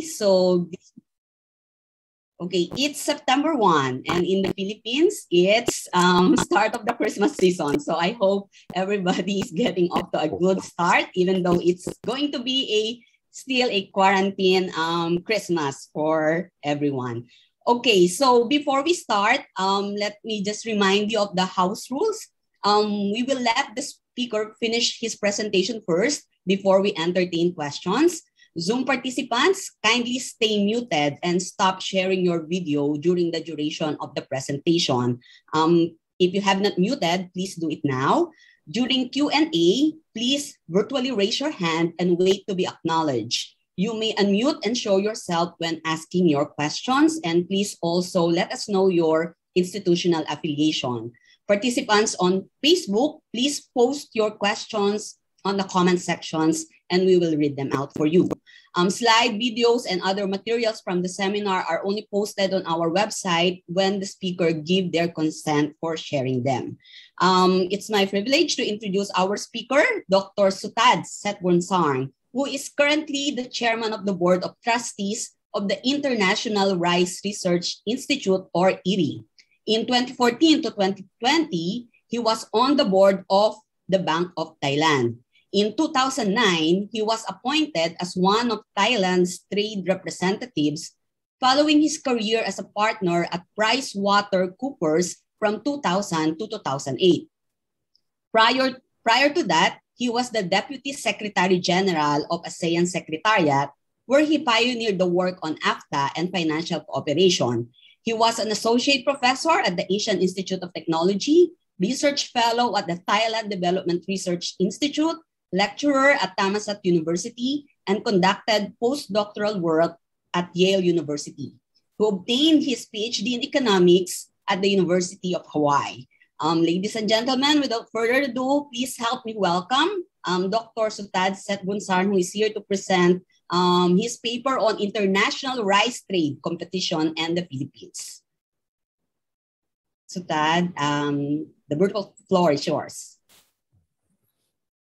So okay, it's September 1, and in the Philippines, it's start of the Christmas season. So I hope everybody is getting off to a good start, even though it's going to be still a quarantine Christmas for everyone. Okay, so before we start, let me just remind you of the house rules. We will let the speaker finish his presentation first before we entertain questions. Zoom participants, kindly stay muted and stop sharing your video during the duration of the presentation. If you have not muted, please do it now. During Q&A, please virtually raise your hand and wait to be acknowledged. You may unmute and show yourself when asking your questions, and please also let us know your institutional affiliation. Participants on Facebook, please post your questions on the comment sections and we will read them out for you. Slide videos and other materials from the seminar are only posted on our website when the speaker give their consent for sharing them. It's my privilege to introduce our speaker, Dr. Suthad Setboonsarng, who is currently the chairman of the Board of Trustees of the International Rice Research Institute, or IRI. In 2014 to 2020, he was on the board of the Bank of Thailand. In 2009, he was appointed as one of Thailand's trade representatives following his career as a partner at PricewaterhouseCoopers from 2000 to 2008. Prior to that, he was the Deputy Secretary General of ASEAN Secretariat, where he pioneered the work on AFTA and financial cooperation. He was an associate professor at the Asian Institute of Technology, research fellow at the Thailand Development Research Institute, lecturer at Thammasat University, and conducted postdoctoral work at Yale University. He obtained his PhD in economics at the University of Hawaii. Ladies and gentlemen, without further ado, please help me welcome Dr. Suthad Setboonsarng, who is here to present his paper on international rice trade competition and the Philippines. Suthad, the virtual floor is yours.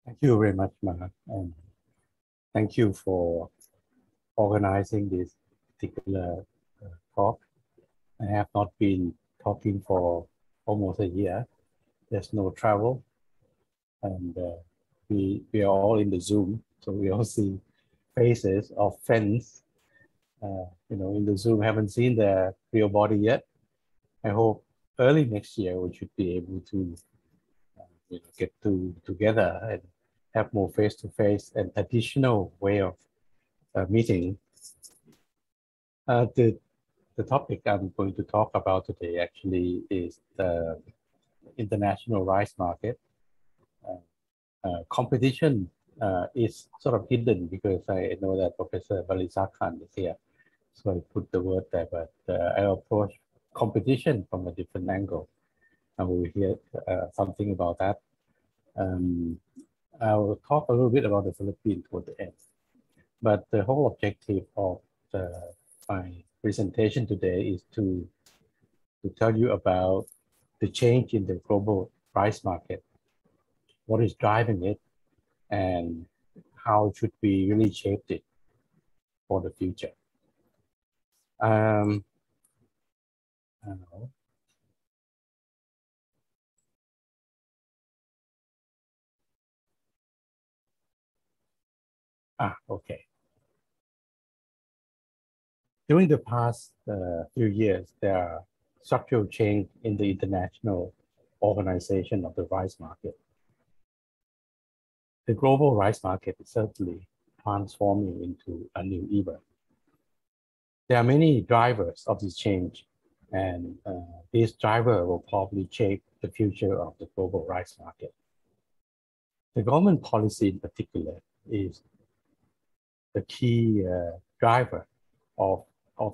Thank you very much, Mark, and thank you for organizing this particular talk. I have not been talking for almost a year. There's no travel, and we are all in the Zoom, so we all see faces of friends. In the Zoom, haven't seen the real body yet. I hope early next year we should be able to get together and have more face-to-face and traditional way of meeting. The topic I'm going to talk about today actually is the international rice market. Competition is sort of hidden because I know that Professor Balisa Khan is here, so I put the word there, but I approach competition from a different angle, and we'll hear something about that. I will talk a little bit about the Philippines toward the end, but the whole objective of my presentation today is to tell you about the change in the global rice market, what is driving it, and how should we really shape it for the future. I don't know. Okay. During the past few years, there are structural change in the international organization of the rice market. The global rice market is certainly transforming into a new era. There are many drivers of this change, and this driver will probably shape the future of the global rice market. The government policy in particular is the key driver of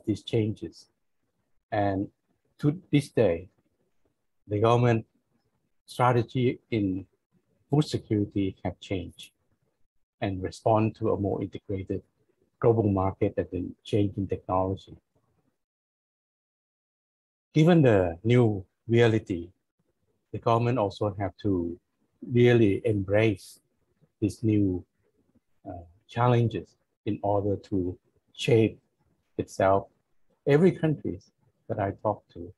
these changes. And to this day, the government strategy in food security have changed and respond to a more integrated global market and the change in technology. Given the new reality, the government also have to really embrace these new challenges in order to shape itself, every country that I talk to,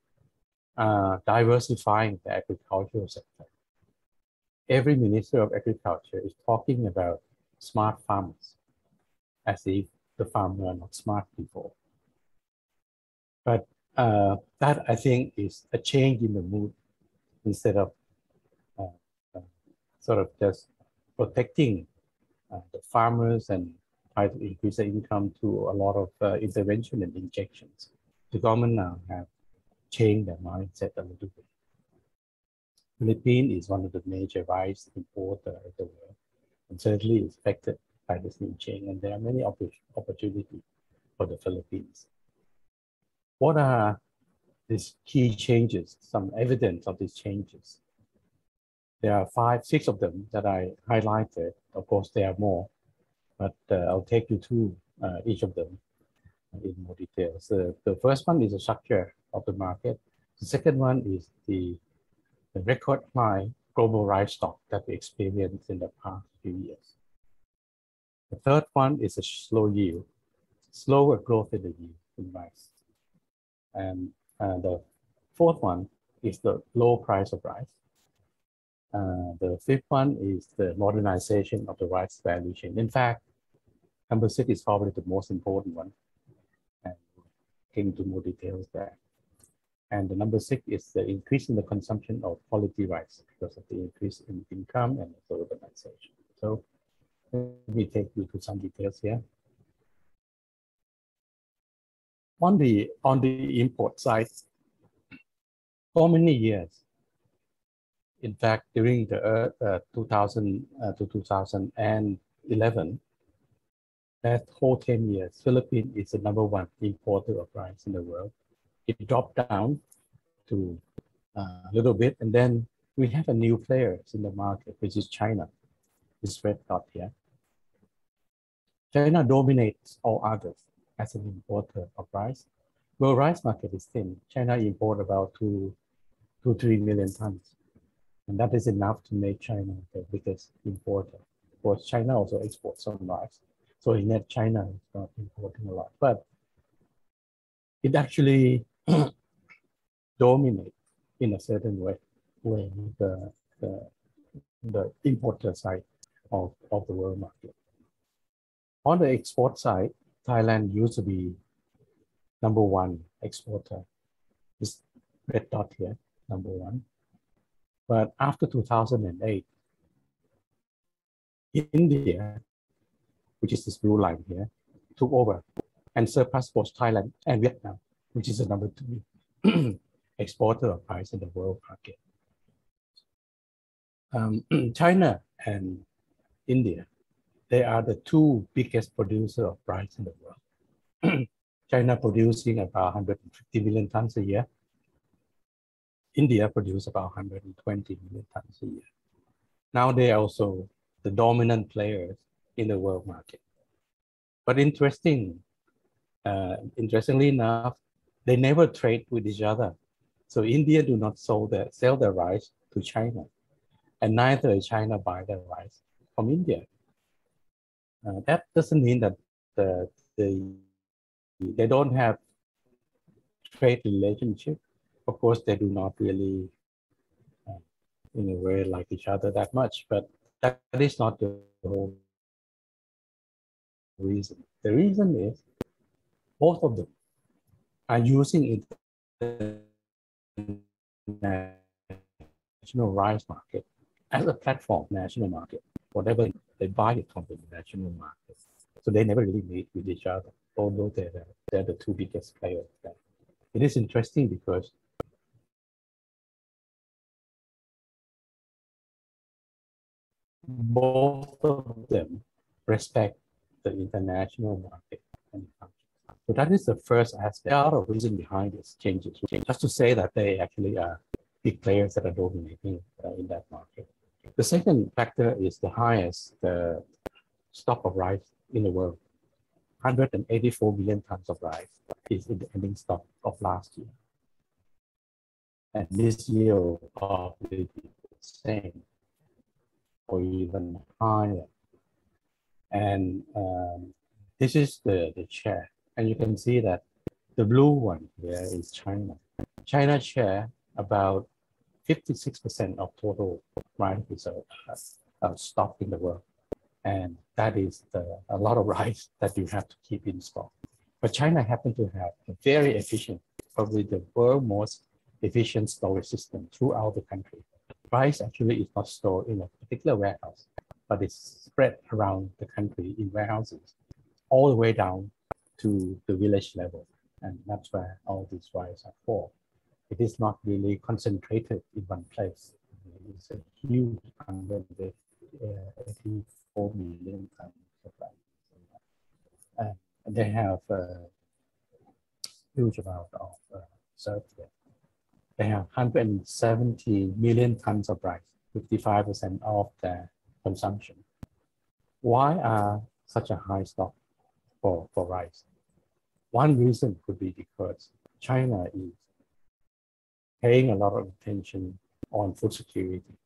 diversifying the agricultural sector. Every Minister of Agriculture is talking about smart farmers, as if the farmers are not smart before. But that, I think, is a change in the mood instead of uh, uh, sort of just protecting the farmers and try to increase the income through a lot of intervention and injections. The government now have changed their mindset a little bit. Philippines is one of the major rice importers in the world, and certainly is affected by this new change, and there are many opportunities for the Philippines. What are these key changes, some evidence of these changes? There are 5, 6 of them that I highlighted. Of course, there are more, but I'll take you through each of them in more details. The first one is the structure of the market. The second one is the record high global rice stock that we experienced in the past few years. The third one is a slow yield, slower growth in the yield in rice. And the fourth one is the low price of rice. The fifth one is the modernization of the rice value chain. In fact, number 6 is probably the most important one. And we'll get into more details there. And the number 6 is the increase in the consumption of quality rice because of the increase in income and also urbanization. So let me take you to some details here. On the import side, for many years, in fact, during the 2000 to 2011, that whole 10 years, Philippines is the #1 importer of rice in the world. It dropped down to a little bit, and then we have a new player in the market, which is China, this red dot here. China dominates all others as an importer of rice. World rice market is thin. China imports about 3 million tons. And that is enough to make China the biggest importer. Of course, China also exports some rice. So in that, China is not importing a lot. But it actually dominates in a certain way the importer side of the world market. On the export side, Thailand used to be #1 exporter. This red dot here, #1. But after 2008, India, which is this blue line here, took over and surpassed both Thailand and Vietnam, which is the #2 exporter of rice in the world market. China and India, they are the 2 biggest producers of rice in the world. China producing about 150 million tons a year. India produces about 120 million tons a year. Now they are also the dominant players in the world market. But interestingly enough, they never trade with each other. So India do not sell their rice to China, and neither China buy their rice from India. That doesn't mean that they don't have trade relationship. Of course, they do not really, in a way, like each other that much, but that is not the whole reason. The reason is both of them are using international rice market as a platform, national market. Whatever they buy it from the national market. So they never really meet with each other, although they're the 2 biggest players there. It is interesting because both of them respect the international market. So that is the first aspect. There are a reason behind this changes. Just to say that they actually are big players that are dominating in that market. The second factor is the highest stock of rice in the world. 184 million tons of rice is in the ending stock of last year. And this year will probably be the same or even higher. And this is the chart And you can see that the blue one here is China. China share about 56% of total rice reserve stock in the world. And that is a lot of rice that you have to keep in stock. But China happens to have a very efficient, probably the world's most efficient storage system throughout the country. Rice actually is not stored in a particular warehouse, but it's spread around the country in warehouses, all the way down to the village level. And that's where all these rice are for. It is not really concentrated in one place. It's a huge 184 million tons of rice. And they have a huge amount of reserves there. They have 170 million tons of rice, 55% of their consumption. Why are such a high stock for rice? One reason could be because China is paying a lot of attention on food security.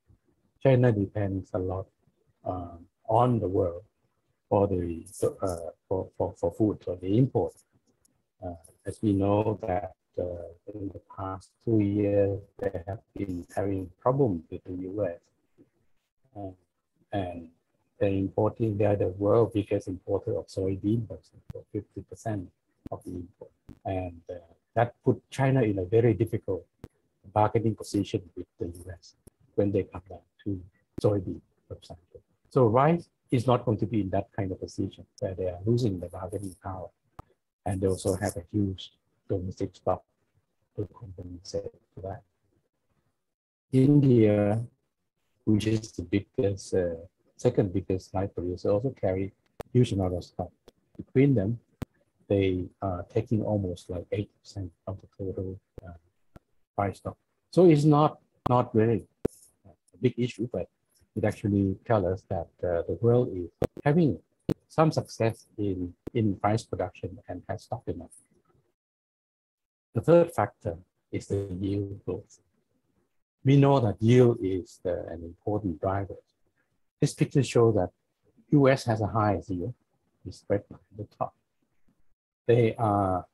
China depends a lot on the world for the for food, so the import. As we know that in the past 2 years, they have been having problems with the US. And they are the world's biggest importer of soybean, for 50% of the import. And that put China in a very difficult bargaining position with the US when they come down to soybean, for example. So rice is not going to be in that kind of position where they are losing the bargaining power. And they also have a huge domestic stock to compensate for that. India, which is the biggest, second biggest rice producer, also carry huge amount of stock. Between them, they are taking almost like 8% of the total rice stock. So it's not very big issue, but it actually tells us that the world is having some success in rice production and has stock enough. The third factor is the yield growth. We know that yield is an important driver. This picture shows that US has a high yield, it's spread at the top. They are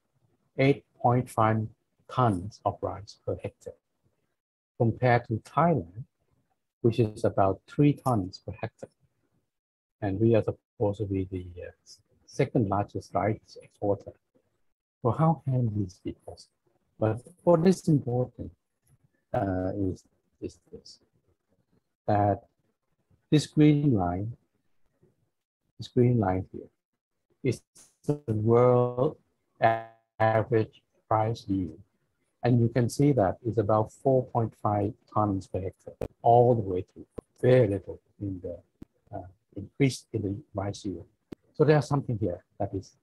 8.5 tons of rice per hectare, compared to Thailand, which is about 3 tons per hectare. And we are supposed to be the second largest rice exporter. So how can this be possible? But what is important is this, that this green line here is the world average price yield. And you can see that it's about 4.5 tons per hectare, all the way to very little in the increase in the rice yield. So there's something here that is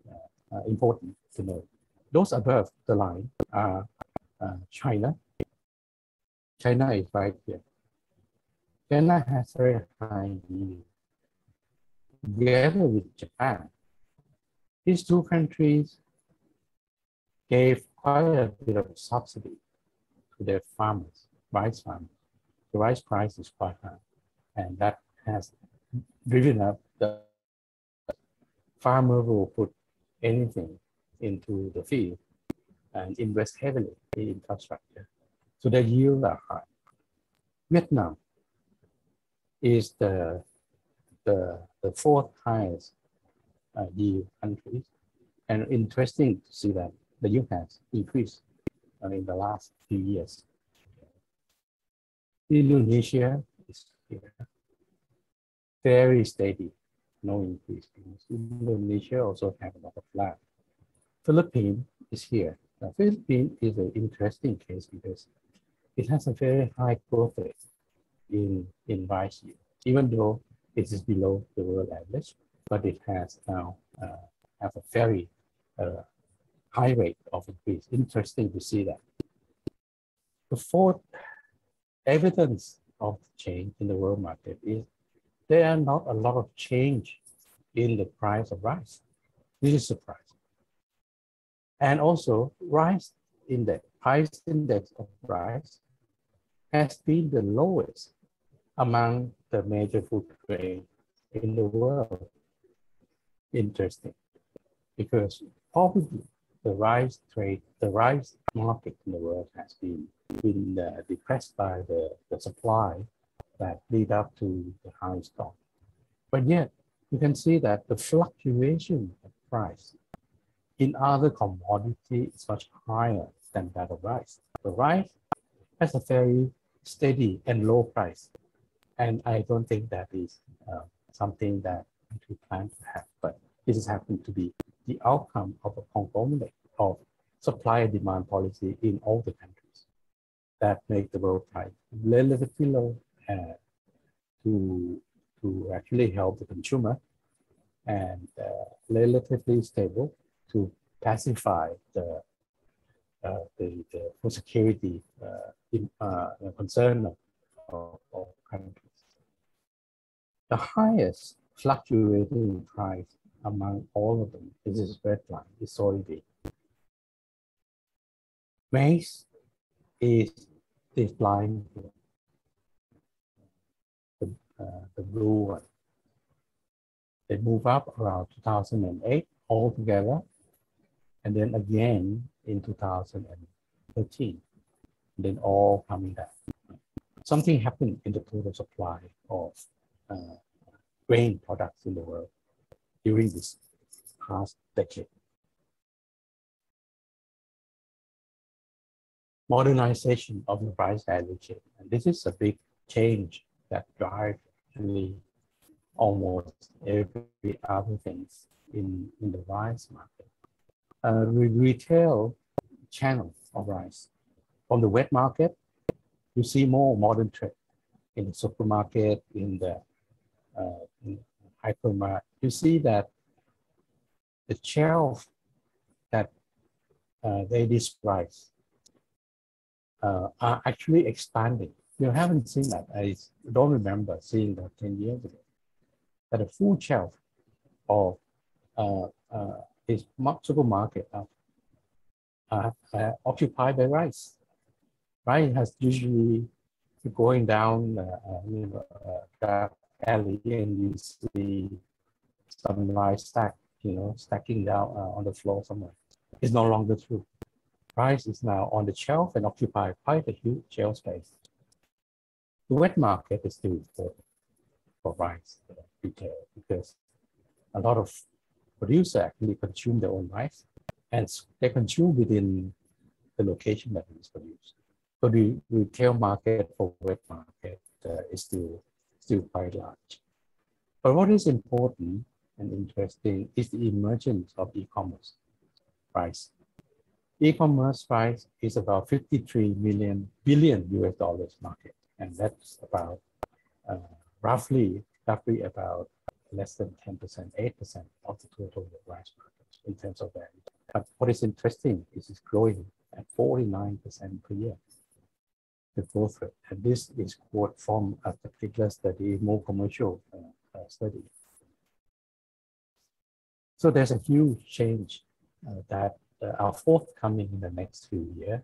important to know. Those above the line are China. China is right here. China has very high yield. Together with Japan, these two countries gave quite a bit of subsidy to their farmers, rice farmers. The rice price is quite high, and that has driven up the farmer will put anything into the field and invest heavily in infrastructure. So the yields are high. Vietnam is the fourth highest yield country. And interesting to see that the yield has increased in the last few years. Indonesia is here, very steady, no increase. Indonesia also has a lot of land. Philippines is here. Now, Philippines is an interesting case because it has a very high growth rate in rice yield, even though it is below the world average, but it has now have a very high rate of increase. Interesting to see that. The fourth evidence of change in the world market is there are not a lot of change in the price of rice. This is surprising. And also, rice index, price index of rice has been the lowest among the major food grains in the world. Interesting, because probably the rice market in the world has been depressed by the supply that lead up to the high stock. But yet, you can see that the fluctuation of price in other commodities is much higher than that of rice. The rice has a very steady and low price. And I don't think that is something that we plan to have, but this has happened to be the outcome of a conglomerate of supply and demand policy in all the countries that make the world price relatively low to actually help the consumer and relatively stable to pacify the food security concern of countries. The highest fluctuating price among all of them is this red line, is soybean. Maize is this line here, the blue one. They move up around 2008 altogether, and then again in 2013, then all coming down. Something happened in the total supply of grain products in the world during this past decade. Modernization of the rice value chain. And this is a big change that drives really almost every other things in the rice market. Retail channel of rice. From the wet market, you see more modern trade in the supermarket, in the hypermarket. You see that the shelf that they describe are actually expanding. You haven't seen that. I don't remember seeing that 10 years ago. That a full shelf of is supermarket occupied by rice. Rice has usually going down alley and you see some rice stacking down on the floor somewhere. It's no longer true. Rice is now on the shelf and occupy quite a huge shelf space. The wet market is still important for rice retail because a lot of producers actually consume their own rice and they consume within the location that it is produced. So the retail market for wet market is still quite large. But what is important and interesting is the emergence of e-commerce rice. E-commerce rice is about 53 billion US dollars market, and that's about roughly about less than 10%, 8% of the total rice market in terms of value. But what is interesting is it's growing at 49% per year, the growth rate. And this is quote from a particular study, more commercial study. So there's a huge change that are forthcoming in the next few years.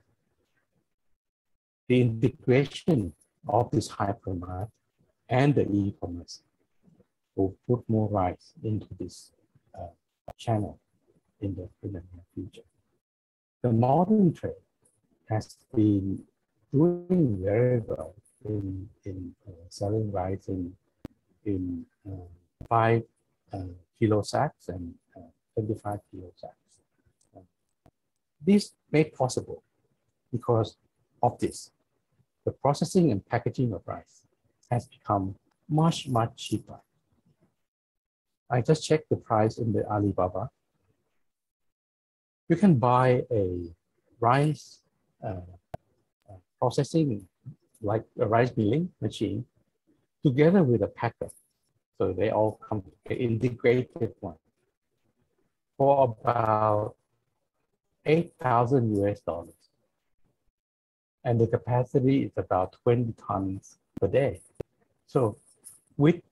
The integration of this hypermarket and the e-commerce will put more rice into this channel in the near future. The modern trade has been doing very well in selling rice in 5 kilo sacks and 25 kilo sacks. This made possible because of this. The processing and packaging of rice has become much, much cheaper. I just checked the price in the Alibaba. You can buy a rice processing, like a rice milling machine, together with a packer. So they all come integrated one for about 8,000 US dollars. And the capacity is about 20 tons per day. So with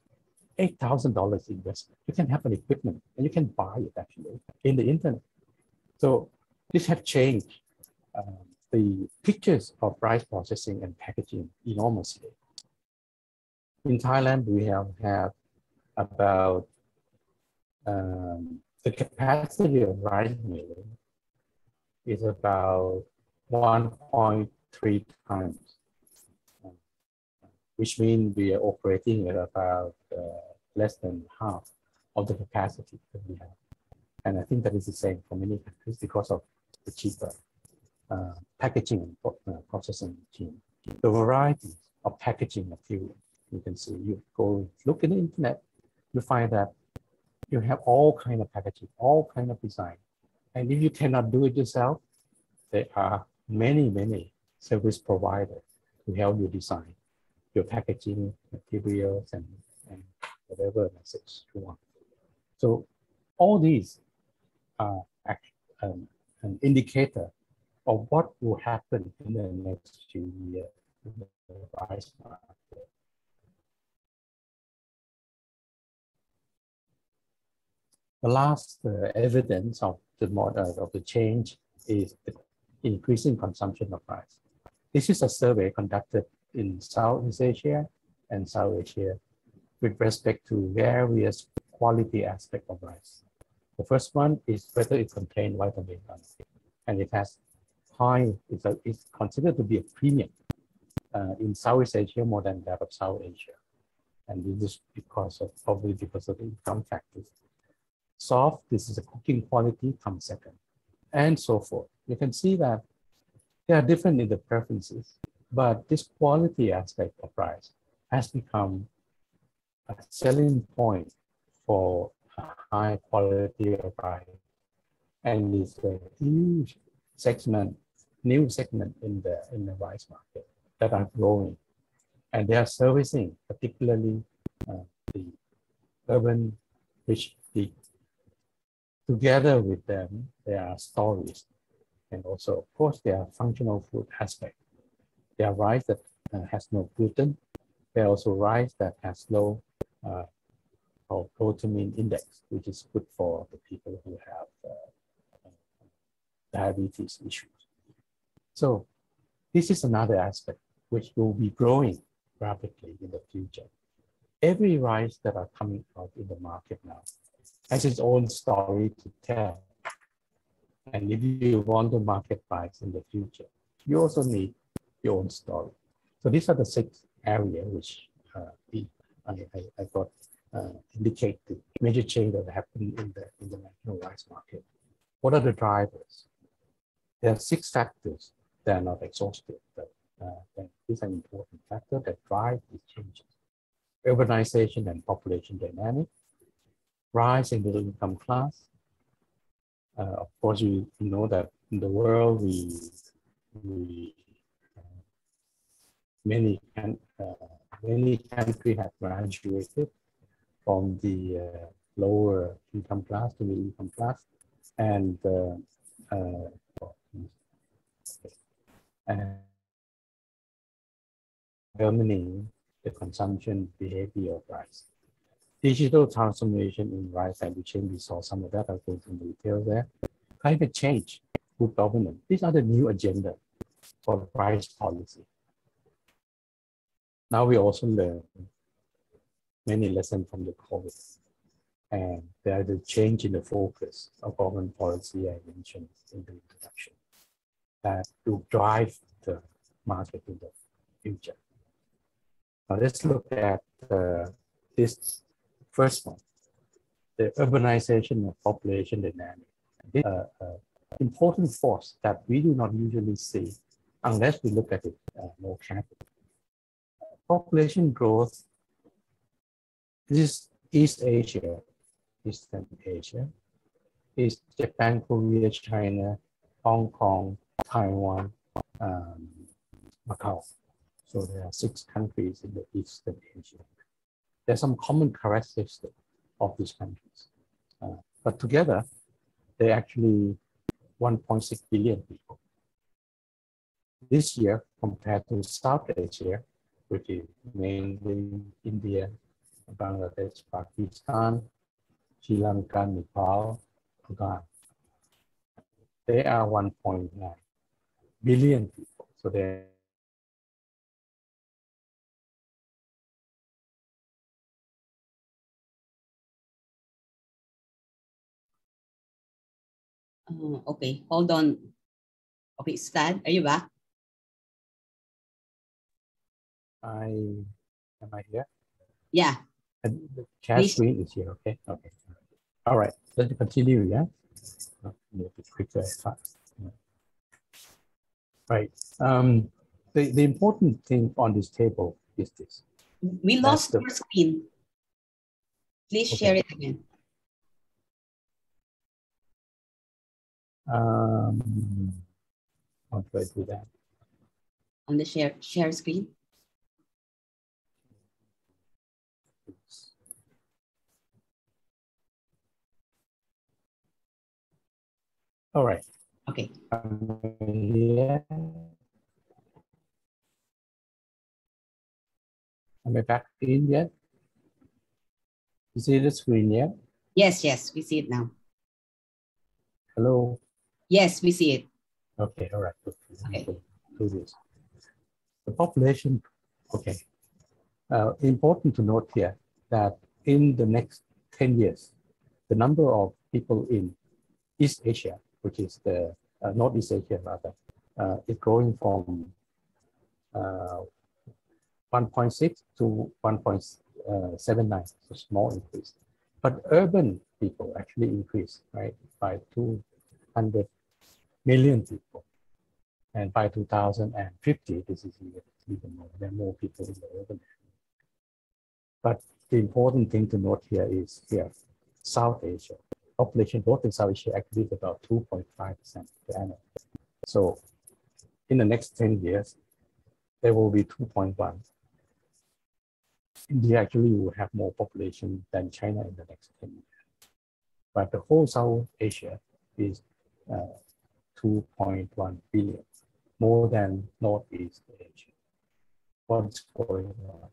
$8,000 investment, you can have an equipment and you can buy it actually in the internet. So this has changed the pictures of rice processing and packaging enormously. In Thailand, we have about the capacity of rice milling is about 1.3 times, which means we are operating at about less than half of the capacity that we have. And I think that is the same for many countries because of the cheaper packaging and processing machine. The variety of packaging material, you can see, you go look at the internet, you find that you have all kind of packaging, all kind of design. And if you cannot do it yourself, there are many service providers to help you design your packaging materials and whatever message you want. So all these are an indicator of what will happen in the next few years in the rice market. The last evidence of the change is the increasing consumption of rice. This is a survey conducted in Southeast Asia and South Asia with respect to various quality aspects of rice. The first one is whether it contains vitamin A, and it has high, it's considered to be a premium in Southeast Asia more than that of South Asia. And this is probably because of the income factors. Soft, this is a cooking quality, comes second, and so forth. You can see that they are different in the preferences, but this quality aspect of rice has become a selling point for a high quality of rice, and it's a huge segment, new segment in the rice market that are growing, and they are servicing particularly the urban rich people. Together with them, there are stories, and also, of course, there are functional food aspects. There are rice that has no gluten. There are also rice that has low protein index, which is good for the people who have diabetes issues. So this is another aspect which will be growing rapidly in the future. Every rice that are coming out in the market now has its own story to tell. And if you want to market rice in the future, you also need your own story. So these are the 6 areas which I thought indicate the major change that happened in the national rice market. What are the drivers? There are 6 factors that are not exhaustive, but these are important factors that drive these changes. Urbanization and population dynamic, rise in middle income class. Of course, you know that in the world, many countries have graduated from the lower income class to middle income class, and determining the consumption behavior of rice. Digital transformation in rice value chain, we saw some of that. I'll go into detail there. Climate change, good governance. These are the new agenda for rice policy. Now we also learn many lessons from the COVID, and there is a change in the focus of government policy I mentioned in the introduction that will drive the market in the future. Now let's look at this first one, the urbanization of population dynamic. This is an important force that we do not usually see unless we look at it more carefully. Population growth, this is East Asia, Eastern Asia, is Japan, Korea, China, Hong Kong, Taiwan, Macau. So there are 6 countries in the Eastern Asia. There's some common characteristics of these countries. But together, they're actually 1.6 billion people. This year, compared to South Asia, which is mainly India, Bangladesh, Pakistan, Sri Lanka, Nepal, Ghana, they are 1.9 billion people. So they're Okay, hold on. Okay, Suthad, are you back? Am I here? Yeah. And the chat Please. screen is here, okay? Okay. All right, let's continue, yeah? A little bit quicker and fast. Yeah. Right. The important thing on this table is this. We lost your screen. Please share it again. How do I do that? On the share screen. All right. Okay. Yeah. Am I back in yet? You see the screen yet? Yes, yes, we see it now. Hello? Yes, we see it. Okay, all right. Okay. Do this. The population, okay. Important to note here that in the next 10 years, the number of people in East Asia, which is the Northeast Asia rather, is growing from 1.6 to 1.79, so small increase. But urban people actually increase, right, by 200 million people. And by 2050, this is even more. There are more people in the urban area. But the important thing to note here is here, South Asia. Population growth in South Asia actually is about 2.5% per annum. So in the next 10 years, there will be 2.1. India actually will have more population than China in the next 10 years. But the whole South Asia is 2.1 billion, more than Northeast Asia. What's going on?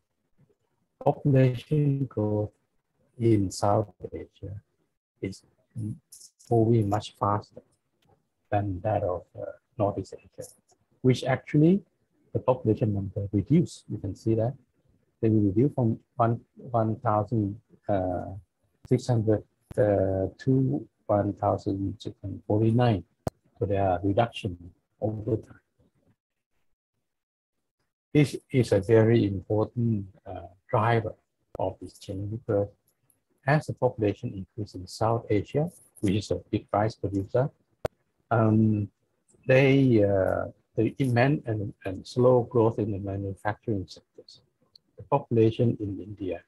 Population growth in South Asia is moving much faster than that of Northeast Asia, which actually the population number reduced. You can see that they will reduce from 1,600 to 1,649. So there are reduction over time. This is a very important driver of this change because as the population increases in South Asia, which is a big rice producer, the immense and slow growth in the manufacturing sectors. The population in India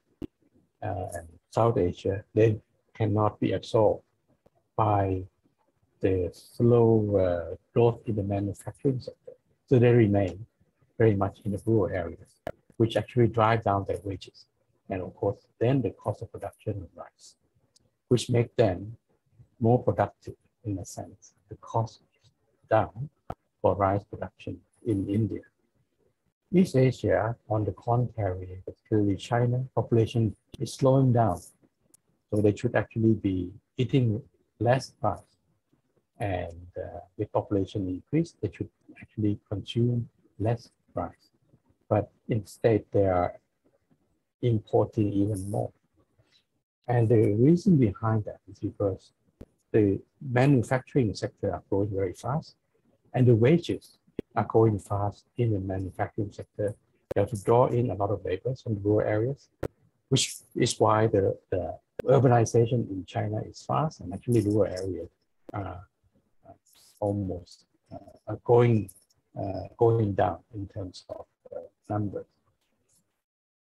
and South Asia, they cannot be absorbed by the slow growth in the manufacturing sector. So they remain very much in the rural areas, which actually drive down their wages. And of course, then the cost of production will rise, which make them more productive in a sense. The cost is down for rice production in India. East Asia, on the contrary, particularly China, population is slowing down. So they should actually be eating less rice. And with population increase, they should actually consume less rice. But instead, they are importing even more. And the reason behind that is because the manufacturing sector are growing very fast, and the wages are growing fast in the manufacturing sector. They have to draw in a lot of labor from rural areas, which is why the urbanization in China is fast, and actually rural areas are almost going down in terms of numbers.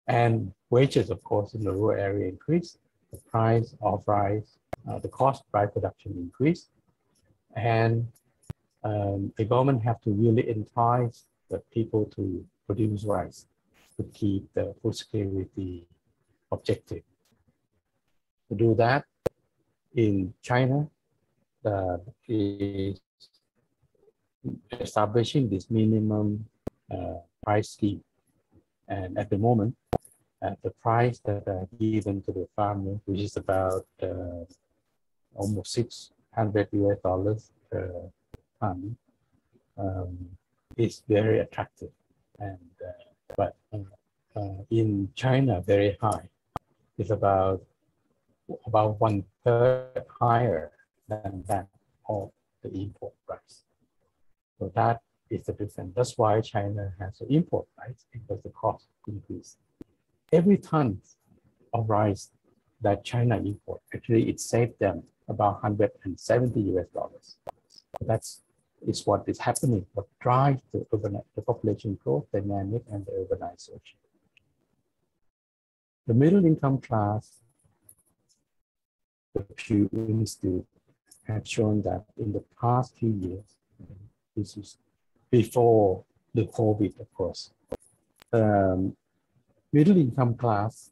And wages, of course, in the rural area increase. The price of rice, the cost of rice production increase, and the government have to really entice the people to produce rice to keep the food security objective. To do that, in China, is establishing this minimum price scheme. And at the moment, the price that are given to the farmer, which is about almost $600 per ton, is very attractive. And but in China, very high. It's about 1/3 higher than that of So that is the difference. That's why China has to import rice, because the cost increase. Every ton of rice that China import, actually it saved them about 170 US dollars. That's is what is happening, what drives the population growth dynamic and the urbanization. The middle income class, the Pew Institute have shown that in the past few years, this is before the COVID, of course, middle income class,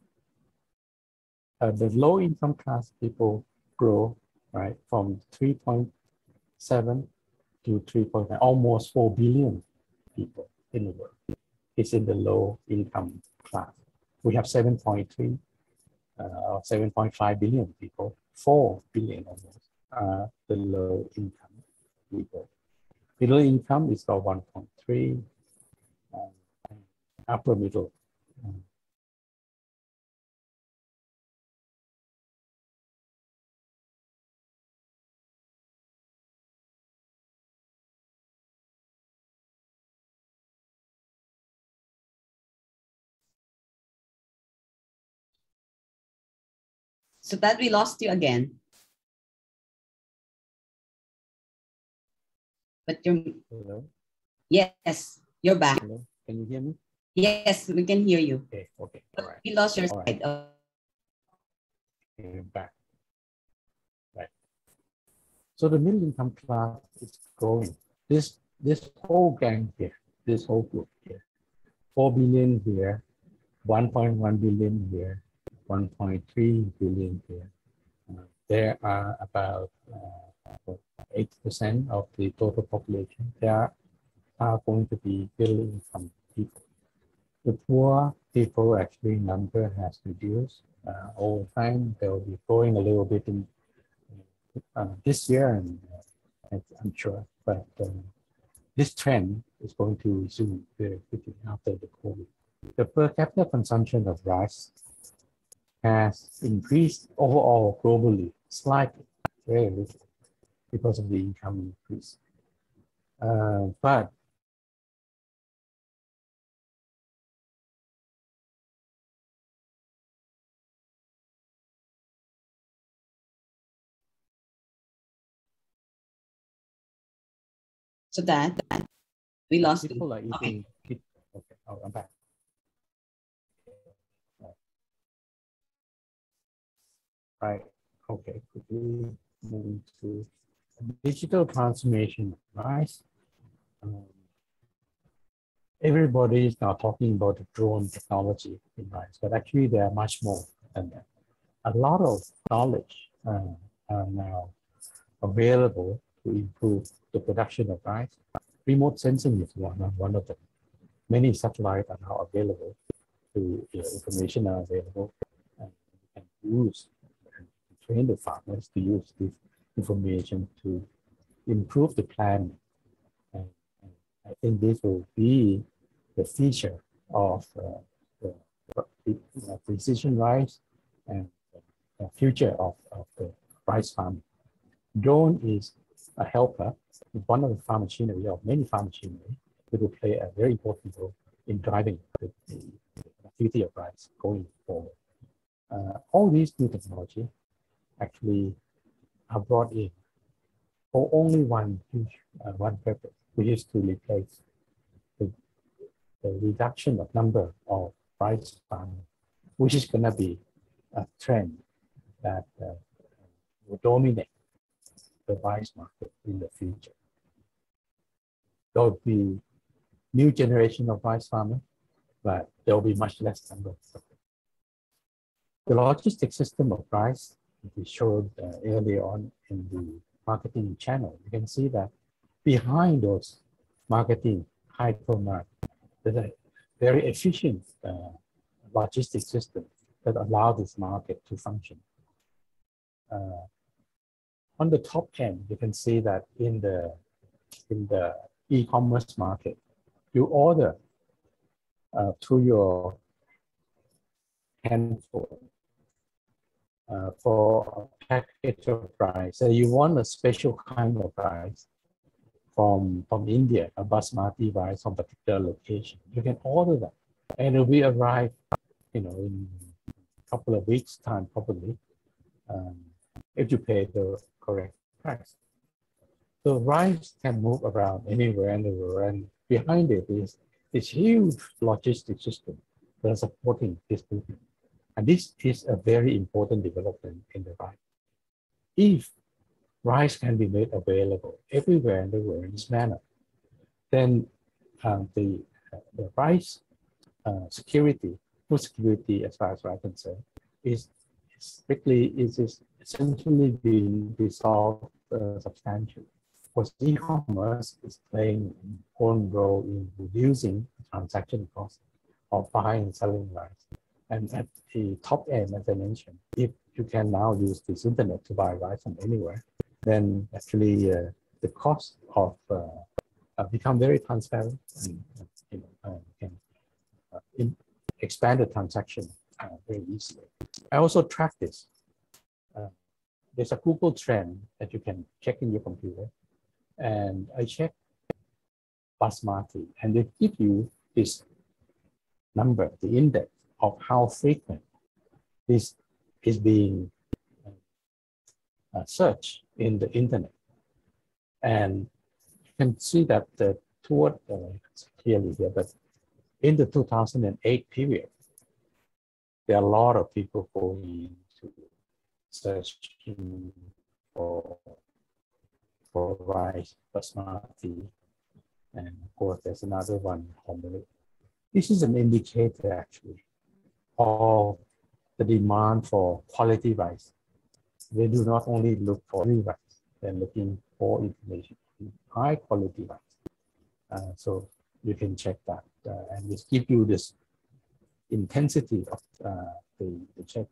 the low income class people grow, right, from 3.7 to 3.9, almost 4 billion people in the world is in the low income class. We have 7.3 or 7.5 billion people, 4 billion almost, the low income people. Middle income is about 1.3, upper middle. So that we lost you again. But you're, Hello? yes, you're back. Hello? Can you hear me? Yes, we can hear you. Okay, okay, all right. We lost your All side. right. Okay, back. Right. So the middle income class is growing. This whole gang here, this whole group here, 4 billion here, 1.1 billion here, 1.3 billion here. There are about 8% of the total population. There are going to be middle income people. The poor people actually number has reduced over time. They will be growing a little bit in this year, and I'm sure, but this trend is going to resume very quickly after the COVID. The per capita consumption of rice has increased overall globally slightly, very little, because of the income increase. But So that we lost people you. are eating. Okay, I'm back. Right. Okay. Quickly move to digital transformation, right? Everybody is now talking about the drone technology in rice, but actually there are much more than that. A lot of knowledge are now available to improve the production of rice. Remote sensing is one of them. Many satellites are now available to information are available, and you can use and train the farmers to use this information to improve the planning. And I think this will be the feature of the precision rice and the future of the rice farming. Drone is a helper, one of the farm machinery, or many farm machinery, that will play a very important role in driving the activity of rice going forward. All these new technology actually are brought in for only one purpose, which is to replace the reduction of number of rice farmers, which is going to be a trend that will dominate the rice market in the future. There will be new generation of rice farmers, but there will be much less number of them. The logistics system of rice, we showed earlier on in the marketing channel. You can see that behind those marketing hypermarket, there's a very efficient logistics system that allow this market to function. On the top end, you can see that in the e-commerce market, you order through your handphone for a package of rice. So you want a special kind of rice from India, a basmati rice from particular location. You can order that, and it will arrive, in a couple of weeks' time, probably, um, if you pay the correct price. So rice can move around anywhere in the world, and behind it is this huge logistic system that is supporting this movement. And this is a very important development in the rice. If rice can be made available everywhere in the world in this manner, then the rice security, food security, as far as I can say, is essentially being resolved substantially. Because e-commerce is playing an important role in reducing the transaction cost of buying and selling rice. And at the top end, as I mentioned, if you can now use this internet to buy rice from anywhere, then actually the cost of become very transparent and can expand the transaction very easily. I also track this. There's a Google trend that you can check in your computer, and I check basmati, and they give you this number, the index of how frequent this is being searched in the internet. And you can see that toward, clearly here, but in the 2008 period, there are a lot of people going to searching for rice, basmati, and of course there's another one, homely. This is an indicator actually of the demand for quality rice. They do not only look for new rice, they're looking for information, high quality rice. So you can check that and just give you this intensity of the check.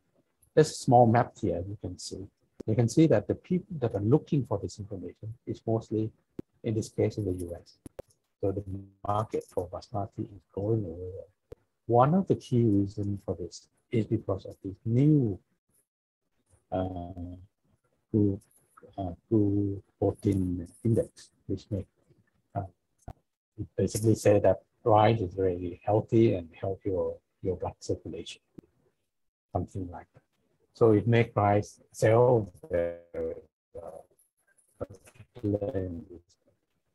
There's a small map here you can see. You can see that the people that are looking for this information is mostly, in this case, in the US. So the market for basmati is growing over there. One of the key reasons for this is because of this new protein index, which make basically say that rice is very healthy and help your blood circulation, something like that. So it makes rice sell very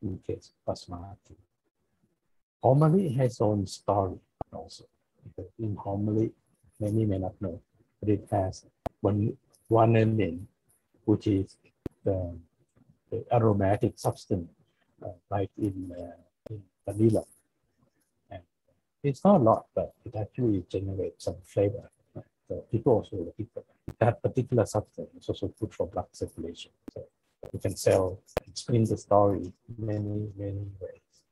in case basmati. Homely has its own story also. Because in homely, many may not know, but it has vanillin, which is the aromatic substance, like in vanilla. And it's not a lot, but it actually generates some flavor. So people also looking for that particular substance is also good for blood circulation. So you can sell, explain the story many ways.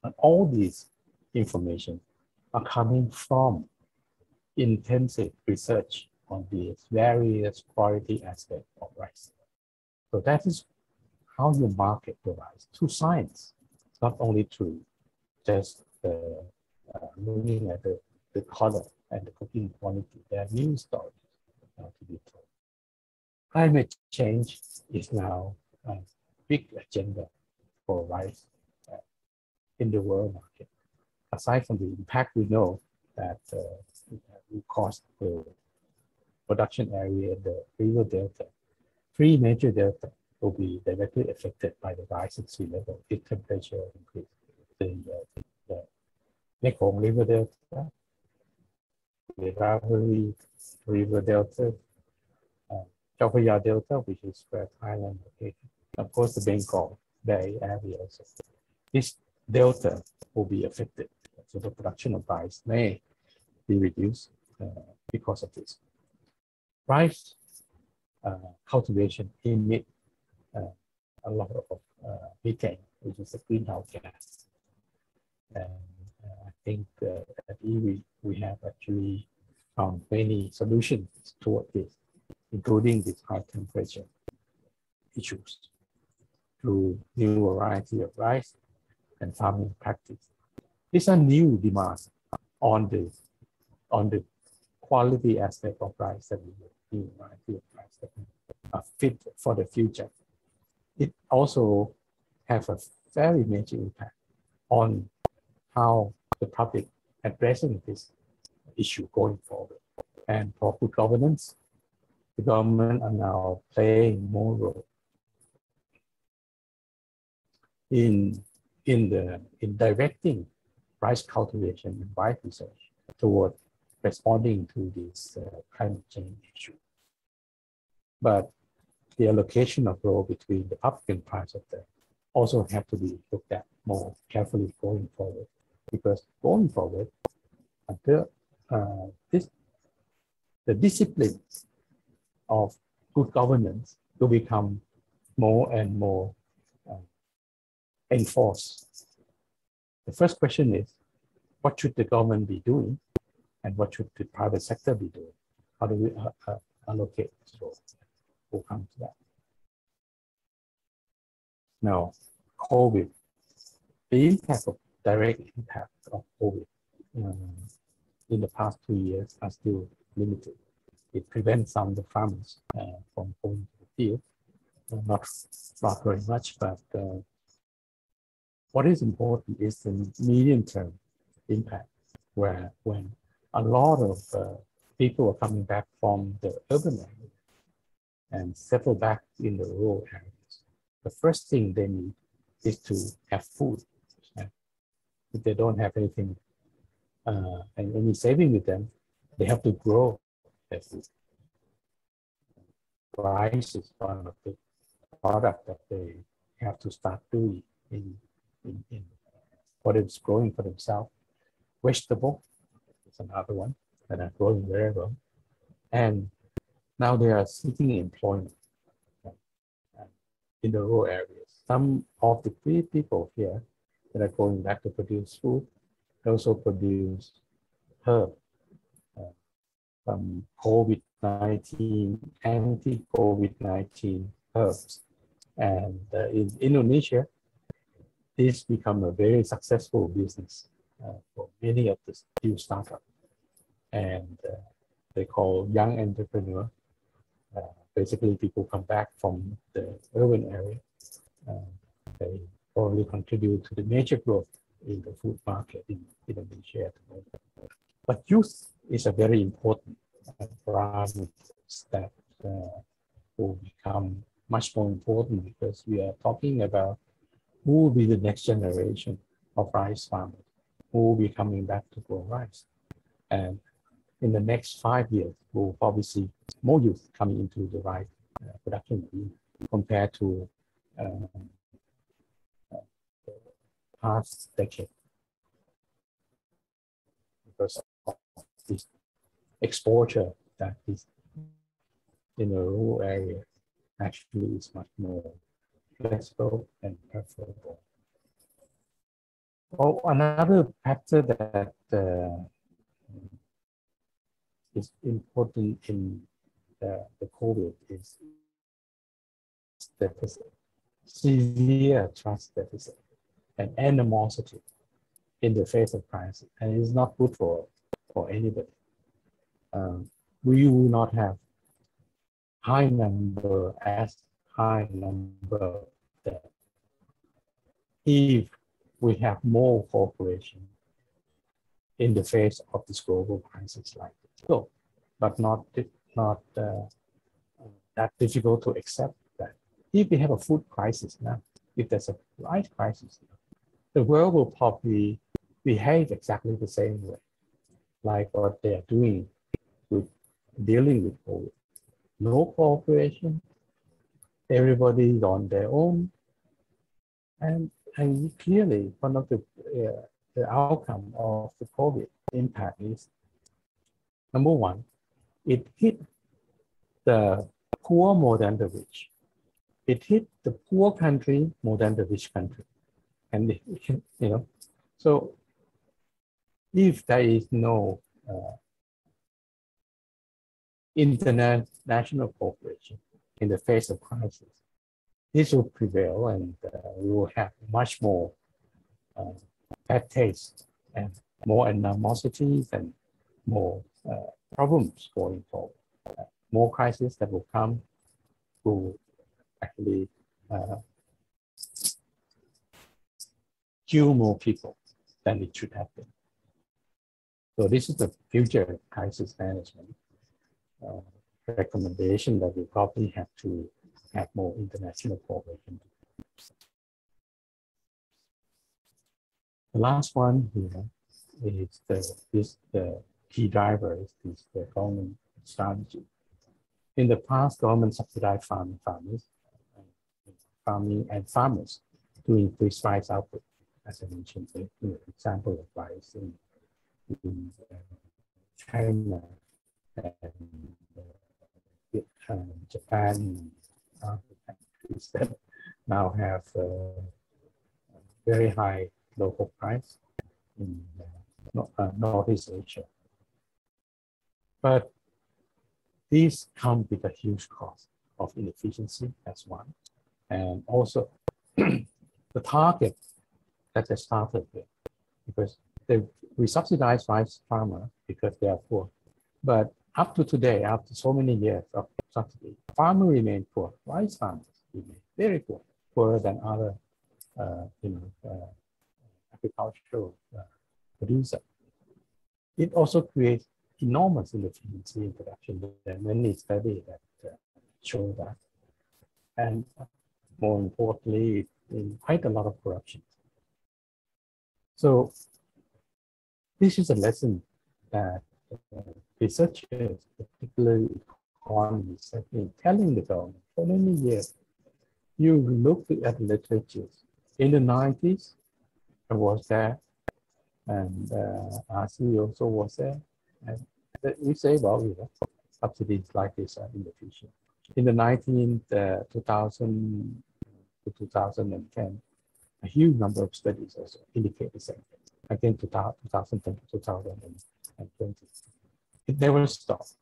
And all these information are coming from intensive research on these various quality aspects of rice. So that is how you market the rice, through science, not only through just looking at the color and the cooking quality. There are new stories to be told. Climate change is now a big agenda for rice in the world market. Aside from the impact, we know that will cost the production area in the river delta. 3 major delta will be directly affected by the rise in sea level if temperature increase. The Mekong River Delta, the Ravari River Delta, Chao Phraya Delta, which is where Thailand is located. Of course, the Bengal Bay area also. This delta will be affected. So the production of rice may be reduced because of this. Rice cultivation emit a lot of methane, which is a greenhouse gas. And I think at EWI, we have actually found many solutions toward this, including this high temperature issues through new variety of rice and farming practice. These are new demands on the quality aspect of rice that we need, variety of rice that are fit for the future. It also has a very major impact on how the public addressing this issue going forward. And for good governance, the government are now playing more role in directing rice cultivation and rice research toward responding to this climate change issue. But the allocation of role between the public and private sector also have to be looked at more carefully going forward, because going forward, until the discipline of good governance will become more and more enforced. The first question is, what should the government be doing, and what should the private sector be doing? How do we allocate this role? We'll come to that. Now, COVID, the direct impact of COVID in the past 2 years are still limited. It prevents some of the farmers from going to the field. Not very much, but what is important is the medium-term impact, where when a lot of people are coming back from the urban area and settle back in the rural areas, the first thing they need is to have food. If they don't have anything and any saving with them, they have to grow their food. Rice is one of the products that they have to start doing in what it's growing for themselves. Vegetable is another one that are growing very well. And now they are seeking employment in the rural areas. Some of the free people here that are going back to produce food also produce herb from COVID-19, anti-COVID-19 herbs. And in Indonesia, this become a very successful business for many of the new startups. And they call young entrepreneur. Basically, people come back from the urban area. They probably contribute to the major growth in the food market in Indonesia at the moment. But youth is a very important parameter that will become much more important, because we are talking about who will be the next generation of rice farmers, who will be coming back to grow rice. And in the next 5 years, we'll probably see more youth coming into the rice production compared to the past decade, because of this exposure that is in a rural area actually is much more flexible and preferable. Well, another factor that is important in the COVID is deficit, severe trust deficit, and animosity in the face of crisis, and it's not good for anybody. We will not have high number that if we have more cooperation in the face of this global crisis like this. So, but not that difficult to accept that if we have a food crisis now, if there's a rice crisis, the world will probably behave exactly the same way, like what they are doing with dealing with COVID. No cooperation, everybody is on their own, and clearly one of the outcome of the COVID impact is, number one, it hit the poor more than the rich. It hit the poor country more than the rich country. And, so if there is no international cooperation in the face of crisis, this will prevail, and we will have much more bad taste and more animosities and more problems going forward. More crises that will come will actually kill more people than it should have been. So this is the future crisis management recommendation that we probably have to have more international cooperation. The last one here is the key driver is the government strategy. In the past, government subsidized farmers to increase rice output, as I mentioned, example of rice in China and Japan, countries that now have very high local price in Northeast Asia. But these come with a huge cost of inefficiency, that's one. And also the target that they started with, because we subsidize rice farmers because they are poor. But up to today, after so many years of subsidy, farmers remain poor. Rice farmers remain very poor, poorer than other agricultural producer. It also creates enormous inefficiency in production. There are many studies that show that. And more importantly, in quite a lot of corruption. So this is a lesson that researchers, particularly economists, have been telling the government for many years. You look at the literature. In the 90s, I was there, and RC also was there. And we say, well, subsidies like this are inefficient. In the 2000 to 2010, a huge number of studies also indicate the same thing. Again, 2010 to 2020. It never stopped.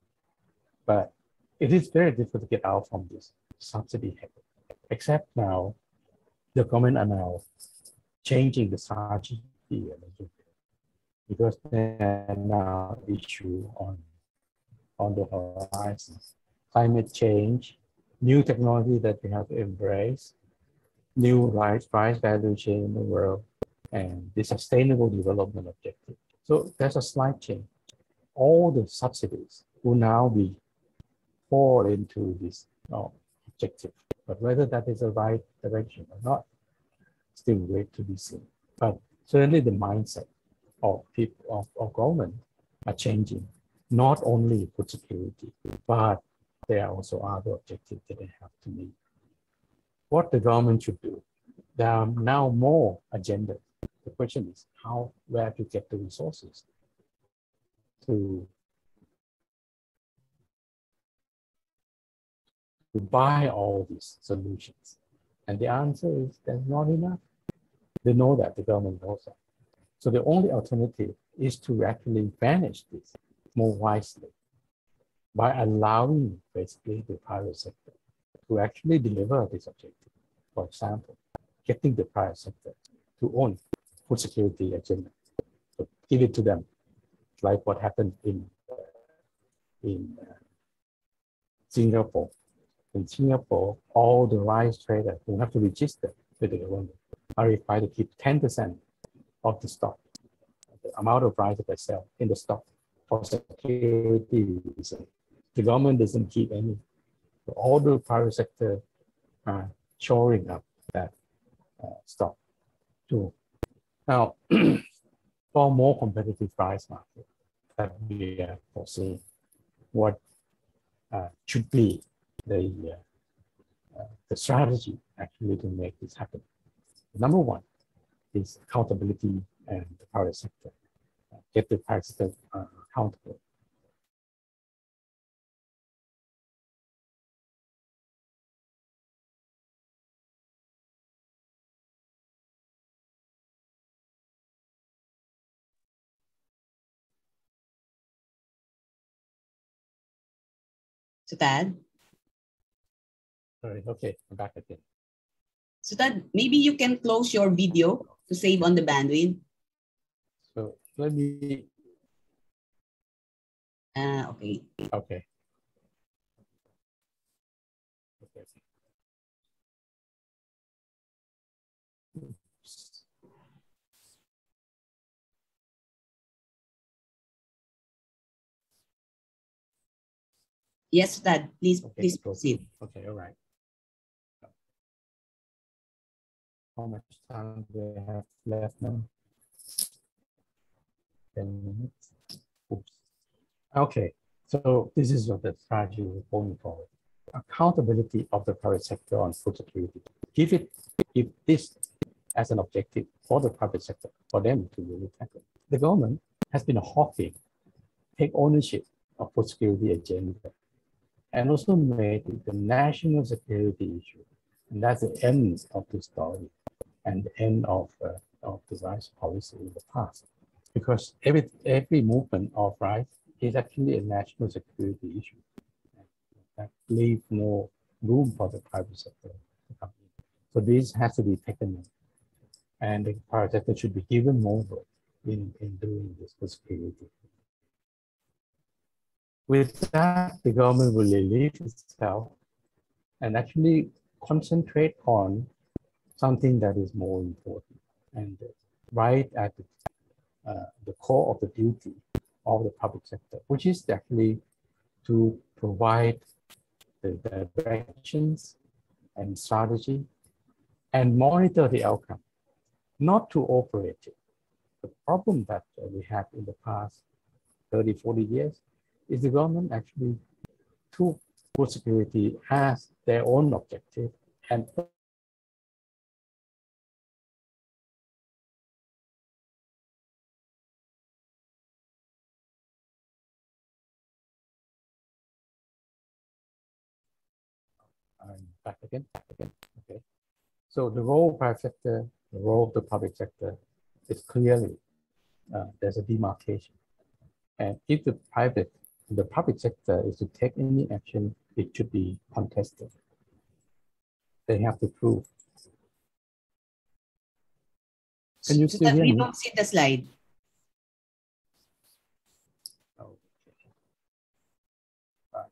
But it is very difficult to get out from this subsidy habit. Except now, the government are now changing the strategy a little bit, because there are now issues on the horizon. Climate change, new technology that we have to embrace, new rice value chain in the world, and the sustainable development objective. So there's a slight change. All the subsidies will now fall into this objective. But whether that is the right direction or not, still wait to be seen. But certainly the mindset of people of government are changing. Not only food security, but there are also other objectives that they have to meet. What the government should do, there are now more agendas. The question is where to get the resources to buy all these solutions. And the answer is there's not enough. They know that, the government knows that. So the only alternative is to actually manage this more wisely by allowing basically the private sector to actually deliver this objective. For example, getting the private sector to own food security agenda. So give it to them, like what happened in Singapore. In Singapore, all the rice traders who have to register with the government are required to keep 10% of the stock, the amount of rice that they sell in the stock for security reasons. The government doesn't keep any. So all the private sector are shoring up that stock too. Now, for more competitive price market that we are foreseeing, what should be the strategy actually to make this happen? Number one is accountability and the private sector. Get the private sector accountable. Suthad? All right, okay, I'm back again. Suthad, maybe you can close your video to save on the bandwidth. So let me. Okay. Okay. Yes, Suthad, please, Okay, please proceed. Okay, all right. How much time do I have left now? 10 minutes. Oops. Okay, so this is what the strategy we're going forward. Accountability of the private sector on food security. Give this as an objective for the private sector, for them to really tackle. The government has been hawking, take ownership of food security agenda, and also made it the national security issue. And that's the end of the story and the end of the rice policy in the past. Because every movement of rice is actually a national security issue. That leaves no room for the private sector to come in. So this has to be taken in. And the private sector should be given more work in doing this for security. With that, the government will relieve itself and actually concentrate on something that is more important and right at the core of the duty of the public sector, which is actually to provide the directions and strategy and monitor the outcome, not to operate it. The problem that we have in the past 30, 40 years is the government actually took food security as their own objective and back again. Okay. So the role of private sector, the role of the public sector is clearly, there's a demarcation. And if the public sector is to take any action, it should be contested. They have to prove. Can you still hear We me? don't see the slide. Okay. Right.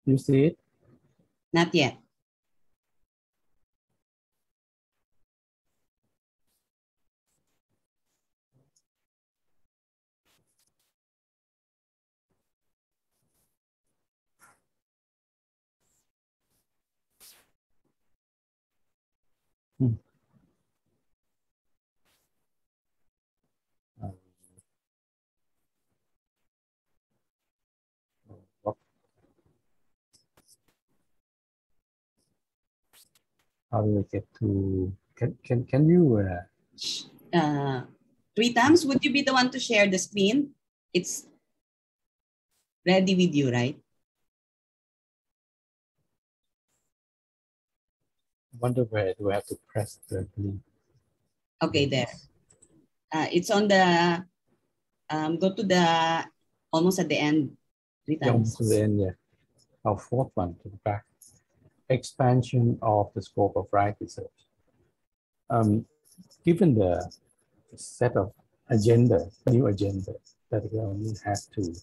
You see it? Not yet. Hmm. What? How do we get to? Can you? 3 times, would you be the one to share the screen? It's ready with you, right? Wonder where do I have to press the link? Okay, there. It's on the, go to the, almost at the end, 3 times. To the end, yeah. Our fourth one to the back. Expansion of the scope of right research. Given the set of new agenda that the government has to,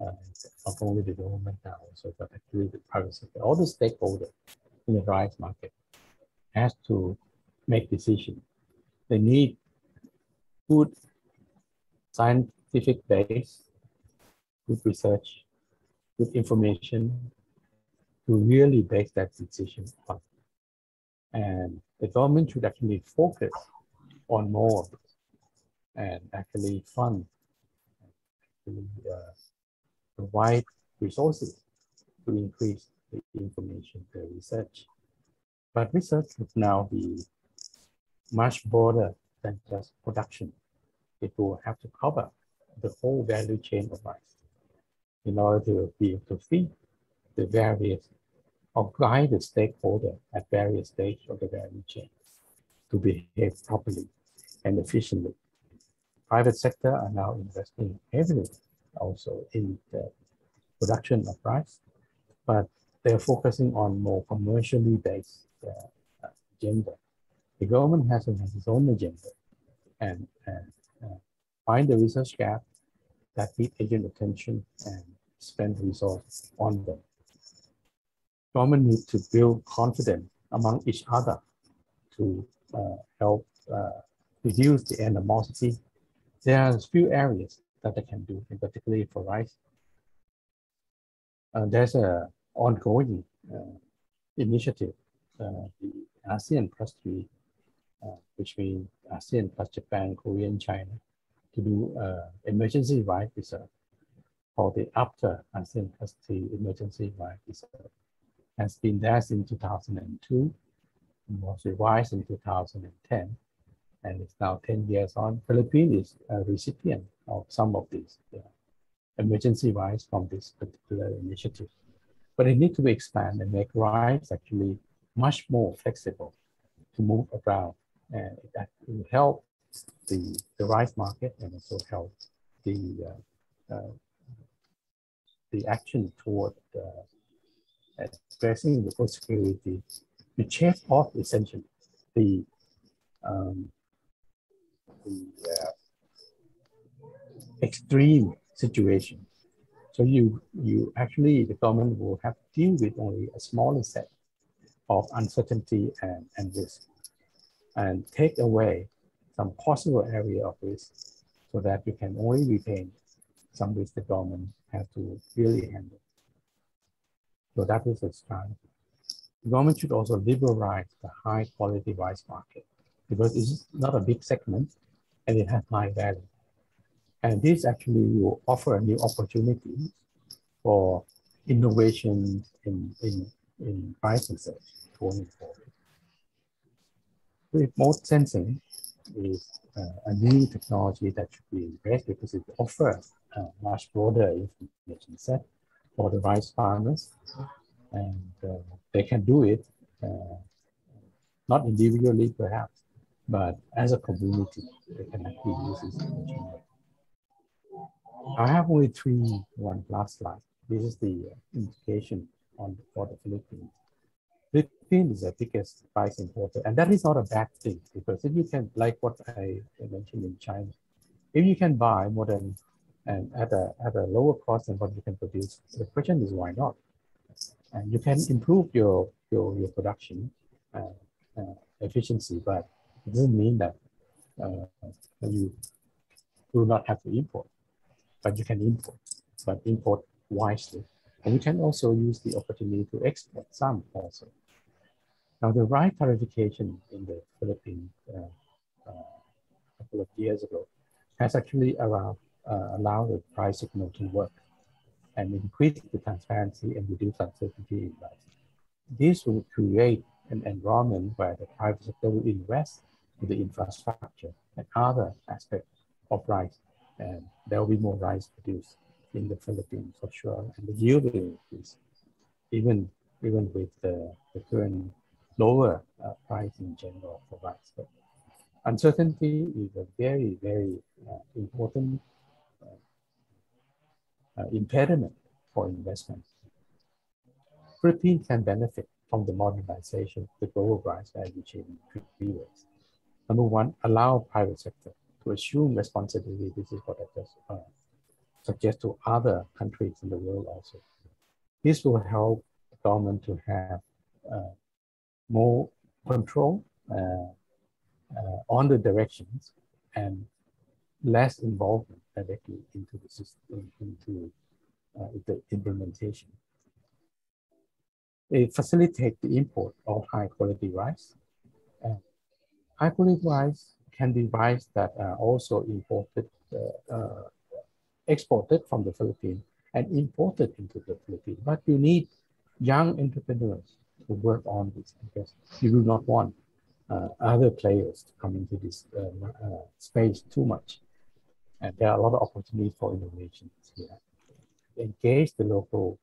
not only the government now, also, but actually the private sector, all the stakeholders in the rice market has to make decisions. They need good scientific base, good research, good information to really base that decision on. And the government should actually focus on more of this and actually fund, actually provide resources to increase the information, the research. But research would now be much broader than just production. It will have to cover the whole value chain of rice in order to be able to feed the various or guide the stakeholder at various stages of the value chain to behave properly and efficiently. Private sector are now investing heavily also in the production of rice, but they're focusing on more commercially based agenda. The government has its own agenda and find the research gap that need agent attention and spend resources on them. government needs to build confidence among each other to help reduce the animosity. There are a few areas that they can do, and particularly for rice. There's a ongoing initiative, the ASEAN Plus 3, which means ASEAN plus Japan, Korea, and China, to do emergency rice reserve, called the After ASEAN Plus 3 Emergency Rice Reserve. Has been there since 2002, and was revised in 2010, and it's now 10 years on. Philippines is a recipient of some of these emergency rice from this particular initiative. But it needs to be expanded and make rice actually much more flexible to move around. And that will help the rice market and also help the action toward addressing the food security, to chase off essentially the extreme situation. So you actually, the government will have to deal with only a smaller set of uncertainty and risk, and take away some possible area of risk, so that you can only retain some risk the government has to really handle. So that is a strategy. The government should also liberalize the high quality rice market, because it's not a big segment and it has high value. And this actually will offer new opportunities for innovation in rice research going forward. Remote sensing is a new technology that should be embraced, because it offers a much broader information set for the rice farmers, and they can do it not individually perhaps, but as a community, they can actually use this information. I have only one last slide. This is the indication for the Philippines. Philippines is the biggest rice importer, and that is not a bad thing, because if you can, like what I mentioned in China, if you can buy more than and at a lower cost than what you can produce, the question is why not? And you can improve your production efficiency, but it doesn't mean that you do not have to import, but you can import, but import wisely. And you can also use the opportunity to export some also. Now, the rice tariffication in the Philippines a couple of years ago has actually allowed the price signal to work and increase the transparency and reduce uncertainty in rice. This will create an environment where the private sector will invest in the infrastructure and other aspects of rice, and there will be more rice produced in the Philippines for sure, and the yield will increase, even with the current lower price in general for rice. But uncertainty is a very, very important impediment for investment. Philippines can benefit from the modernization of the global rice value chain in 3 ways. Number one, allow private sector to assume responsibility. This is what I just suggest to other countries in the world also. This will help the government to have more control on the directions and less involvement directly into the system, into the implementation. It facilitates the import of high quality rice. High quality rice can be rice that are also imported, exported from the Philippines and imported into the Philippines. But you need young entrepreneurs to work on this, because you do not want other players to come into this space too much. And there are a lot of opportunities for innovations here. Engage the local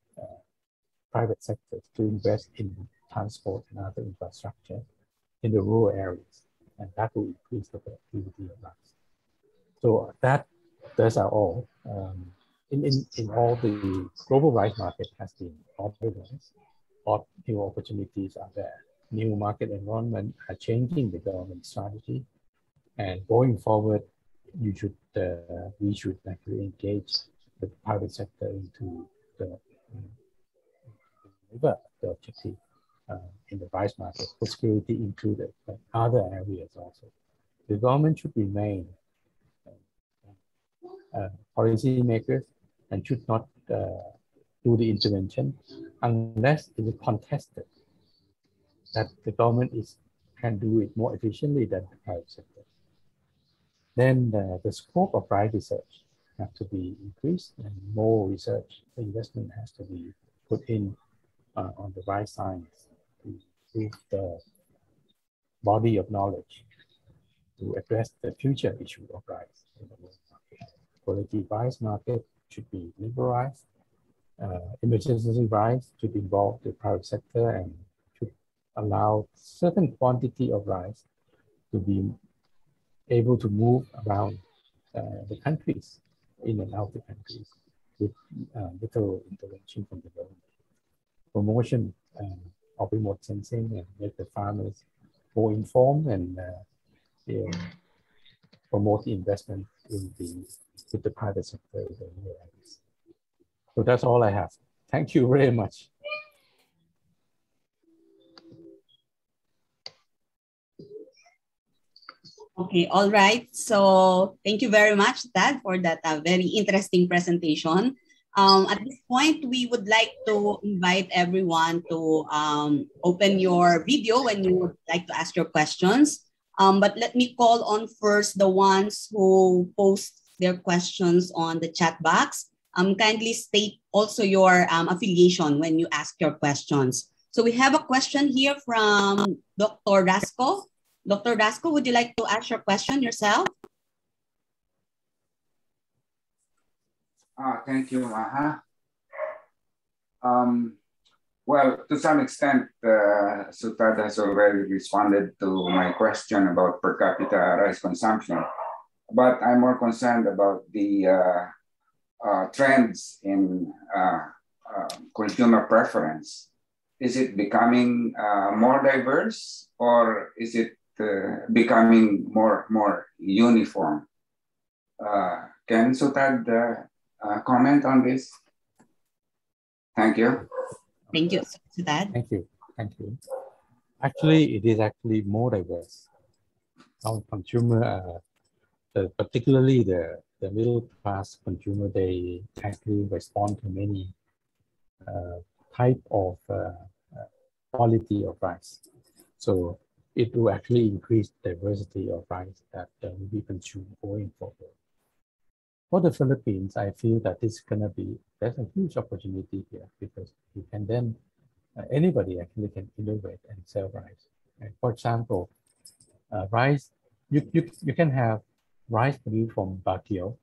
private sectors to invest in transport and other infrastructure in the rural areas, and that will increase the productivity of rice. So those are all. In all, the global rice market has been organized, or new opportunities are there. New market environment are changing the government strategy, and going forward, we should actually engage the private sector into the deliver the objective in the rice market, food security included, but other areas also. The government should remain policy makers and should not do the intervention unless it is contested that the government can do it more efficiently than the private sector. Then the scope of rice research has to be increased, and more research investment has to be put in on the rice science to improve the body of knowledge to address the future issue of rice in the world market. Quality rice market should be liberalized. Emergency rice should involve the private sector and should allow certain quantity of rice to be able to move around the countries, in and out the countries, with little intervention from the government. Promotion of remote sensing and make the farmers more informed and promote the investment with the private sector. So that's all I have. Thank you very much. Okay, all right. So thank you very much, Tad, for that very interesting presentation. At this point, we would like to invite everyone to open your video when you would like to ask your questions. But let me call on first the ones who post their questions on the chat box. Kindly state also your affiliation when you ask your questions. So we have a question here from Dr. Rasco. Dr. Rasco, would you like to ask your question yourself? Thank you, Maha. Well, to some extent, Suthad has already responded to my question about per capita rice consumption, but I'm more concerned about the trends in consumer preference. Is it becoming more diverse, or is it becoming more uniform? Can Suthad comment on this? Thank you. Thank you, Suthad. Thank you. Thank you. Actually, it is actually more diverse. Our consumer, particularly the middle class consumer, they actually respond to many type of quality of rice. So it will actually increase diversity of rice that will be consumed going forward. For the Philippines, I feel that there's a huge opportunity here because you can then, anybody actually can innovate and sell rice. Right? For example, rice, you can have rice produced from Baguio,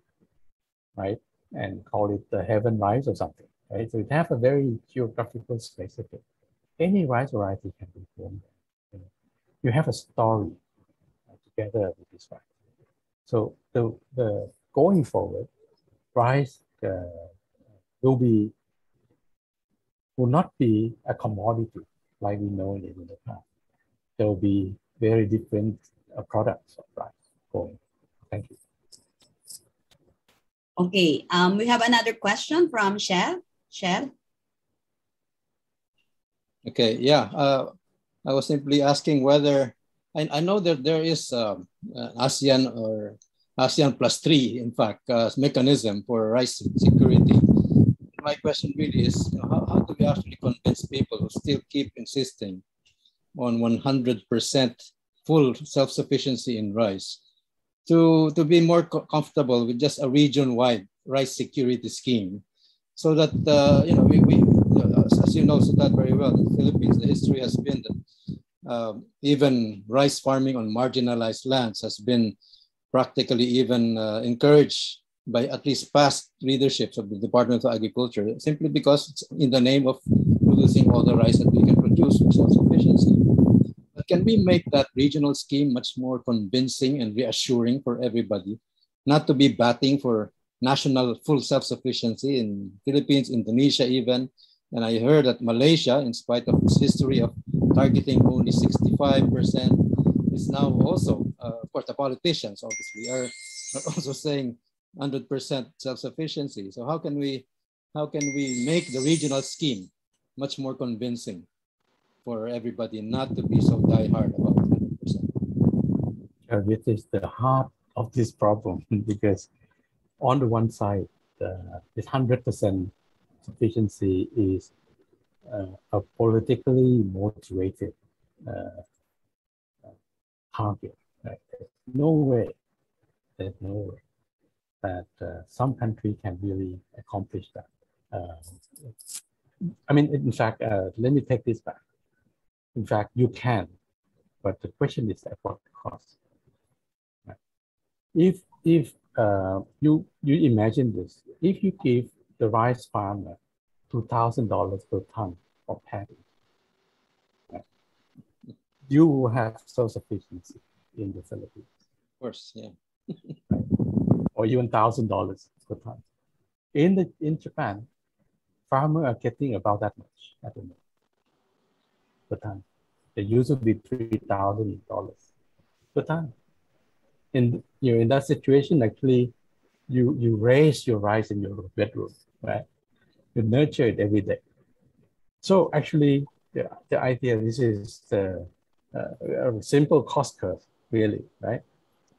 right? And call it the heaven rice or something, right? So it have a very geographical specific. Any rice variety can be formed. You have a story together with this rice. So the going forward, rice will not be a commodity like we know it in the past. There will be very different products of rice going. Thank you. Okay, we have another question from Shell. Shell. Okay, yeah. I was simply asking whether, I know that there is ASEAN or ASEAN +3, in fact, mechanism for rice security. My question really is, how do we actually convince people who still keep insisting on 100% full self-sufficiency in rice to be more comfortable with just a region-wide rice security scheme, so that, as you know, Suthad, very well, in the Philippines, the history has been that even rice farming on marginalized lands has been practically even encouraged by at least past leaderships of the Department of Agriculture, simply because it's in the name of producing all the rice that we can produce for self-sufficiency. But can we make that regional scheme much more convincing and reassuring for everybody, not to be batting for national full self-sufficiency in Philippines, Indonesia even, and I heard that Malaysia, in spite of its history of targeting only 65%, is now also, of course, the politicians obviously are also saying 100% self-sufficiency. So how can we make the regional scheme much more convincing for everybody not to be so diehard about 100%. Which is the heart of this problem, because on the one side, this 100% sufficiency is a politically motivated target. Right? There's no way that some country can really accomplish that. I mean, in fact, let me take this back. In fact, you can, but the question is at what cost? Right? If you imagine this, if you give the rice farmer $2,000 per ton of paddy, right, you will have self-sufficiency in the Philippines. Of course, yeah. Or even $1,000 per ton. In Japan, farmers are getting about that much at the moment per ton. It used to be $3,000 per ton. In that situation, actually, you raise your rice in your bedroom, right? You nurture it every day. So actually, the idea, this is a simple cost curve, really, right?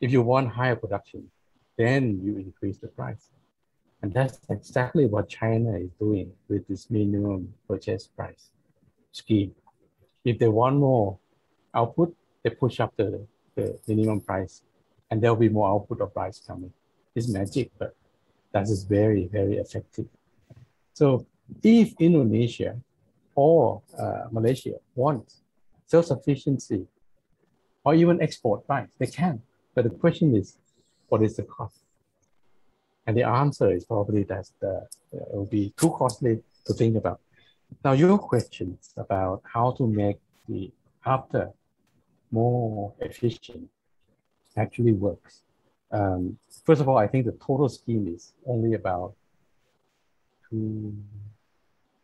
If you want higher production, then you increase the price. And that's exactly what China is doing with this minimum purchase price scheme. If they want more output, they push up the minimum price, and there'll be more output of rice coming. It's magic, but that is very, very effective. So if Indonesia or Malaysia want self-sufficiency or even export rice, they can. But the question is, what is the cost? And the answer is probably that it will be too costly to think about. Now, your questions about how to make the after more efficient actually works. First of all, I think the total scheme is only about 2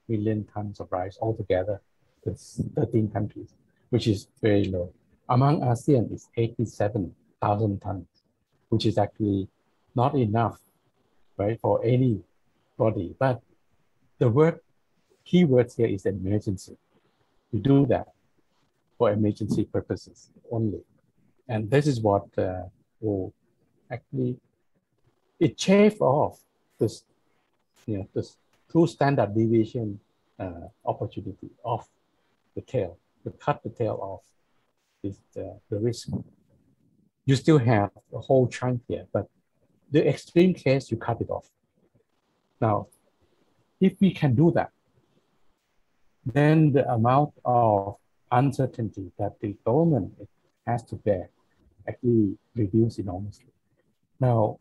million tons of rice altogether. It's 13 countries, which is very low. Among ASEAN, it's 87,000 tons, which is actually not enough, right, for anybody. But the key words here is emergency. We do that for emergency purposes only. And this is what will actually, it shave off this, this 2 standard deviation opportunity off the tail, to cut the tail off is the risk. You still have a whole chunk here, but the extreme case, you cut it off. Now, if we can do that, then the amount of uncertainty that the government has to bear actually reduce enormously. Now,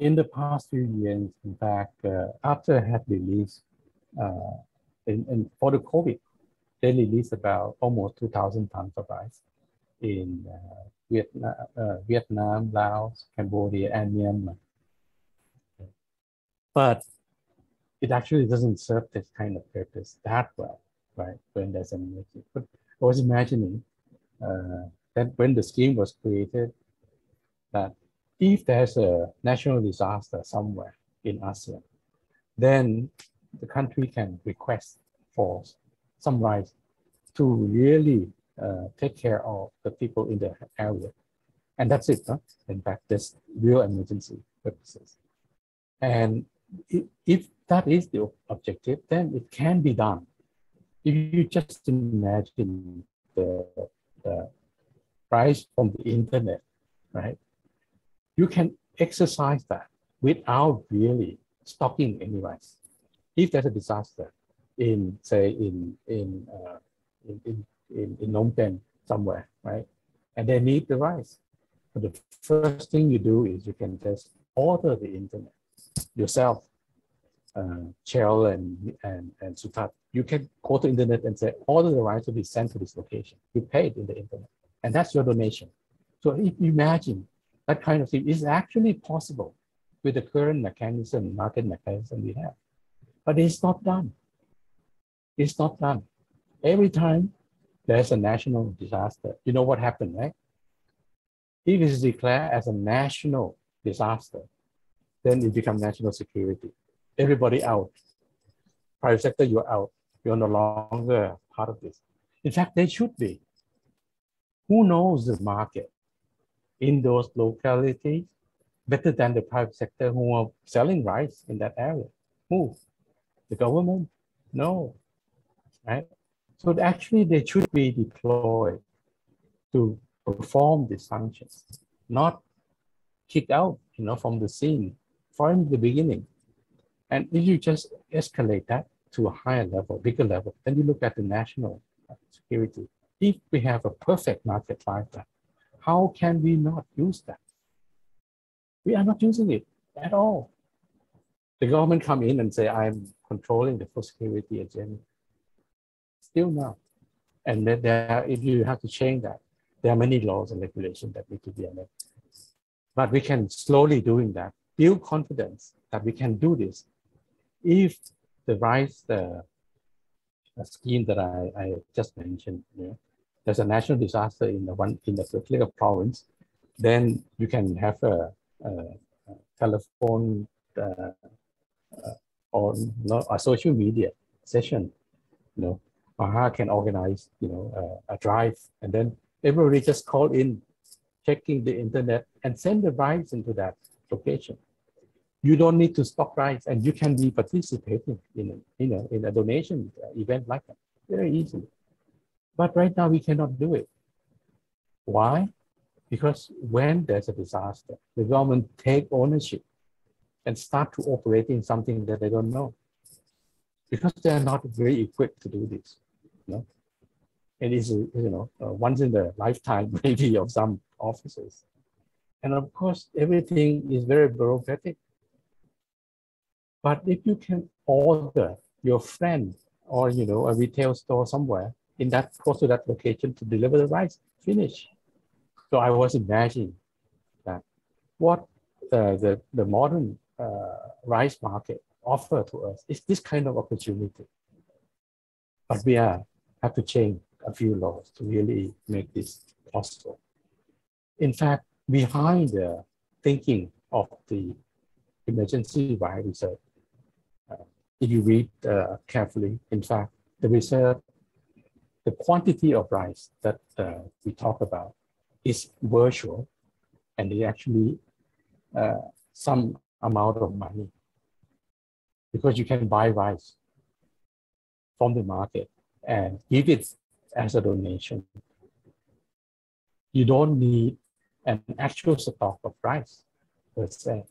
in the past few years, in fact, after had released, for the COVID, they released about almost 2,000 tons of rice in Vietnam, Laos, Cambodia, and Myanmar. But it actually doesn't serve this kind of purpose that well, right? When there's an emergency. But I was imagining that when the scheme was created, that if there's a national disaster somewhere in ASEAN, then the country can request for some rights to really take care of the people in the area. And that's it, huh? In fact, there's real emergency purposes. And if that is the objective, then it can be done. If you just imagine the price from the internet, right? You can exercise that without really stocking any rice. If there's a disaster in, say, in Phnom Penh somewhere, right? And they need the rice. But the first thing you do is you can just order the internet yourself. Cheryl and Suthad, you can go to the internet and say, order the rice to be sent to this location. You pay it in the internet, and that's your donation. So if you imagine that kind of thing is actually possible with the current mechanism, market mechanism we have. But it's not done. It's not done. Every time there's a national disaster, you know what happened, right? If it is declared as a national disaster, then it becomes national security. Everybody out. Private sector, you're out. You're no longer part of this. In fact, they should be. Who knows the market in those localities better than the private sector who are selling rice in that area? Who? The government? No, right? So actually they should be deployed to perform these functions, not kicked out, from the scene from the beginning. And if you just escalate that to a higher level, bigger level, then you look at the national security. If we have a perfect market like that, how can we not use that? We are not using it at all. The government come in and say, I'm controlling the food security agenda. Still not. And then if you have to change that, there are many laws and regulations that need to be amended. But we can slowly doing that, build confidence that we can do this. If the rice scheme that I just mentioned, there's a national disaster in the particular province, then you can have a telephone or a social media session. Maha can organize, a drive, and then everybody just call in, checking the internet, and send the rice into that location. You don't need to stock rice, and you can be participating in a donation event like that very easily. But right now we cannot do it. Why? Because when there's a disaster, the government take ownership and start to operating something that they don't know, because they are not very equipped to do this. It is once in the lifetime maybe of some officers, and of course everything is very bureaucratic. But if you can order your friend or a retail store somewhere in that close to that location to deliver the rice, finish. So I was imagining that what the modern rice market offer to us is this kind of opportunity. But we have to change a few laws to really make this possible. In fact, behind the thinking of the emergency rice reserve, if you read carefully, in fact, the reserve, the quantity of rice that we talk about is virtual, and it actually some amount of money, because you can buy rice from the market and give it as a donation. You don't need an actual stock of rice per se.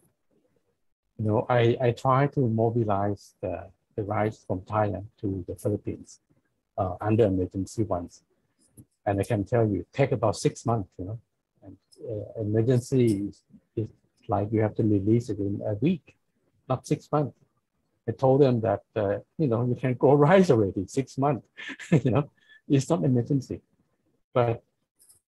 I try to mobilize the rice from Thailand to the Philippines under emergency ones. And I can tell you, it takes about 6 months, and emergency is like you have to release it in a week, not 6 months. I told them that, you can grow rice already, 6 months, it's not emergency. But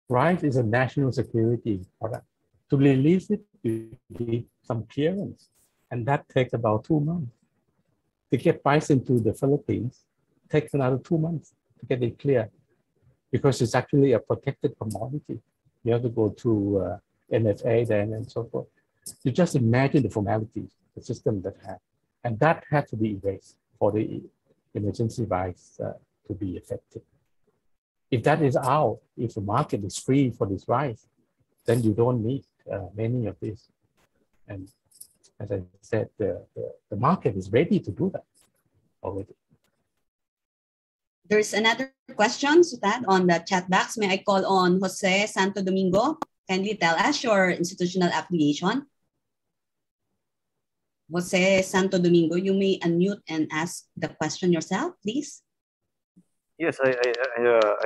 rice is a national security product. To release it, you need some clearance. And that takes about 2 months. To get rice into the Philippines, takes another 2 months to get it clear, because it's actually a protected commodity. You have to go through NFA then and so forth. You just imagine the formalities, the system that had. And that had to be erased for the emergency rice to be effective. If that is out, if the market is free for this rice, then you don't need many of these. And as I said, the market is ready to do that already. There's another question, Suthad, on the chat box. May I call on Jose Santo Domingo? Kindly tell us your institutional affiliation. Jose Santo Domingo, you may unmute and ask the question yourself, please. Yes, I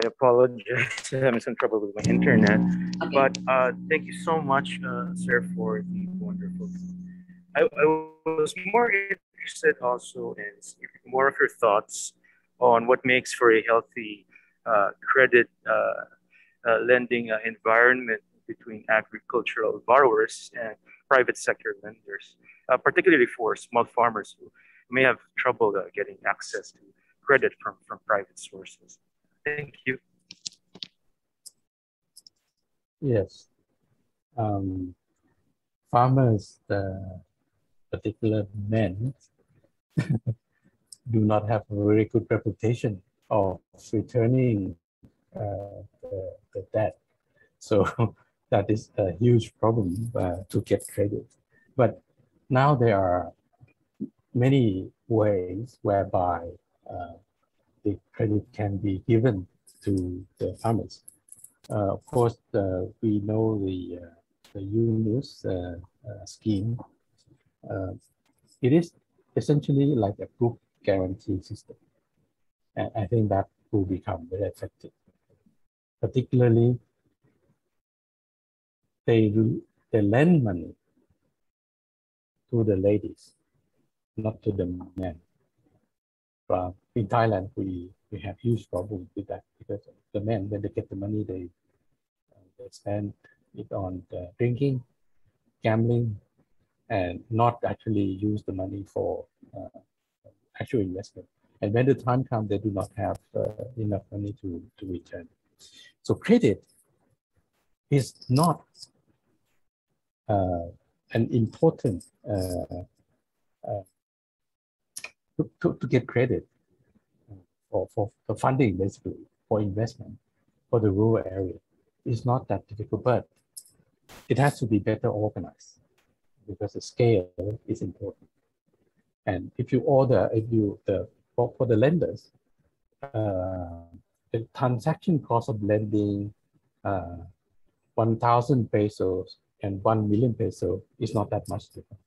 apologize. I'm having some trouble with my internet. Okay. But thank you so much, sir, for the wonderful. I was more interested also in more of your thoughts on what makes for a healthy credit lending environment between agricultural borrowers and private sector lenders, particularly for small farmers who may have trouble getting access to credit from private sources. Thank you. Yes. Farmers, particular men, do not have a very good reputation of returning the debt. So that is a huge problem to get credit. But now there are many ways whereby the credit can be given to the farmers. Of course, we know the UNUS scheme. It is essentially like a group guarantee system. And I think that will become very effective. Particularly, they lend money to the ladies, not to the men. But in Thailand, we have huge problems with that because the men, when they get the money, they spend it on drinking, gambling, and not actually use the money for actual investment. And when the time comes, they do not have enough money to return. So credit is not an important to get credit for funding, basically, for investment for the rural area. It's not that difficult, but it has to be better organized because the scale is important. And if you order, for the lenders, the transaction cost of lending 1,000 pesos and 1 million pesos is not that much different.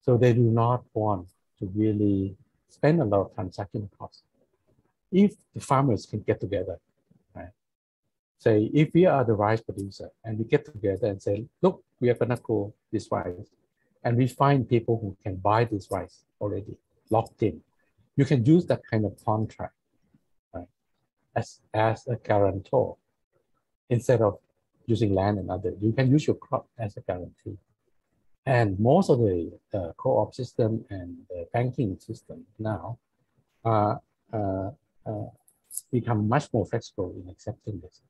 So they do not want to really spend a lot of transaction costs. If the farmers can get together, right? Say, if we are the rice producer and we get together and say, look, we are gonna grow this rice, and we find people who can buy this rice already locked in, you can use that kind of contract, right, as a guarantor instead of using land and other. You can use your crop as a guarantee. And most of the co-op system and the banking system now become much more flexible in accepting this.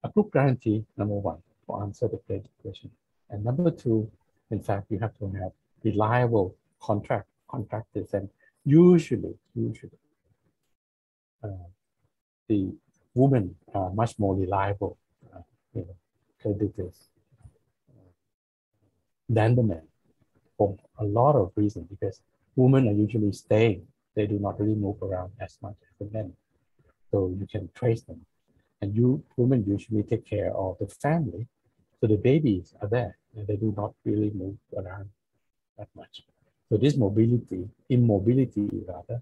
A group guarantee, number one, to answer the credit question. And number two, in fact, you have to have reliable contractors, and usually, the women are much more reliable creditors than the men for a lot of reasons, because women are usually staying. They do not really move around as much as the men. So you can trace them. And women usually take care of the family. So the babies are there and they do not really move around that much. So this immobility rather,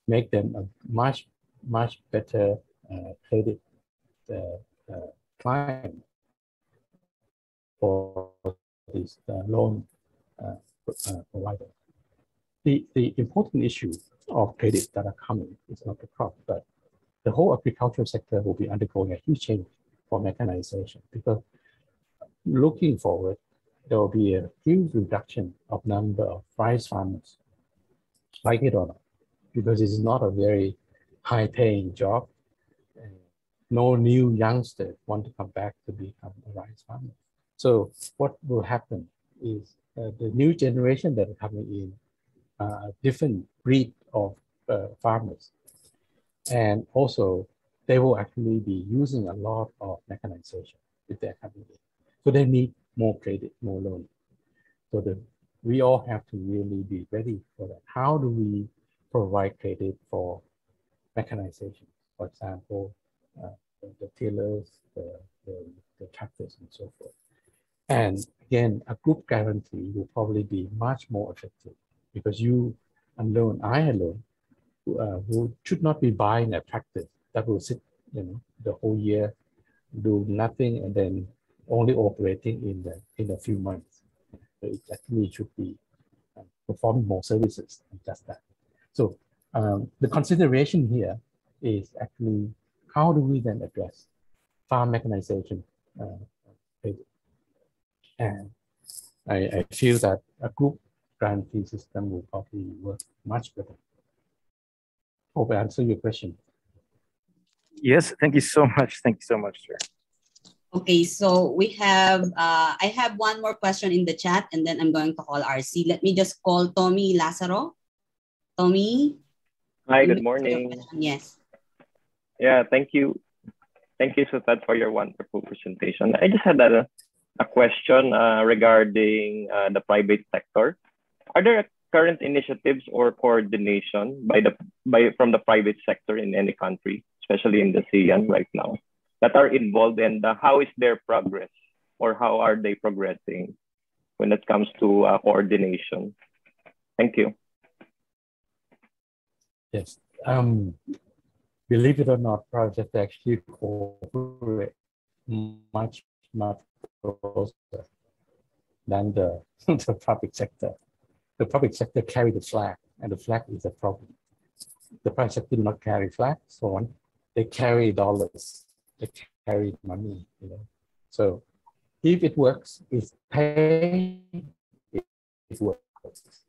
make them a much better credit client for this loan provider. The important issue of credit that are coming is not the crop, but the whole agricultural sector will be undergoing a huge change for mechanization, because looking forward, there will be a huge reduction of number of rice farmers, like it or not, because it is not a very high-paying job. No new youngster want to come back to become a rice farmer. So what will happen is the new generation that are coming in, different breed of farmers. And also, they will actually be using a lot of mechanization if they're coming in. So they need more credit, more loan. So we all have to really be ready for that. How do we provide credit for mechanization? For example, the tillers, the tractors, and so forth. And again, a group guarantee will probably be much more effective, because you alone, I alone, who should not be buying a tractor that will sit, the whole year, do nothing, and then only operating in a few months. So it actually should be performing more services than just that. So the consideration here is actually, how do we then address farm mechanization? And I feel that a group guarantee system will probably work much better. Hope I answer your question. Yes, thank you so much. Thank you so much, sir. Okay, so we have, I have one more question in the chat, and then I'm going to call RC. Let me just call Tommy Lazaro. Tommy? Hi, good morning. Yes. Yeah, thank you. Thank you, Suthad, for your wonderful presentation. I just had a question regarding the private sector. Are there current initiatives or coordination from the private sector in any country, especially in the ASEAN right now, that are involved, and how is their progress, or how are they progressing when it comes to coordination? Thank you. Yes. Believe it or not, projects actually cooperate much closer than the, the public sector. The public sector carry the flag, and the flag is a problem. The private sector do not carry flag, so on. They carry dollars, they carry money, you know. So if it works, it's pay, it works.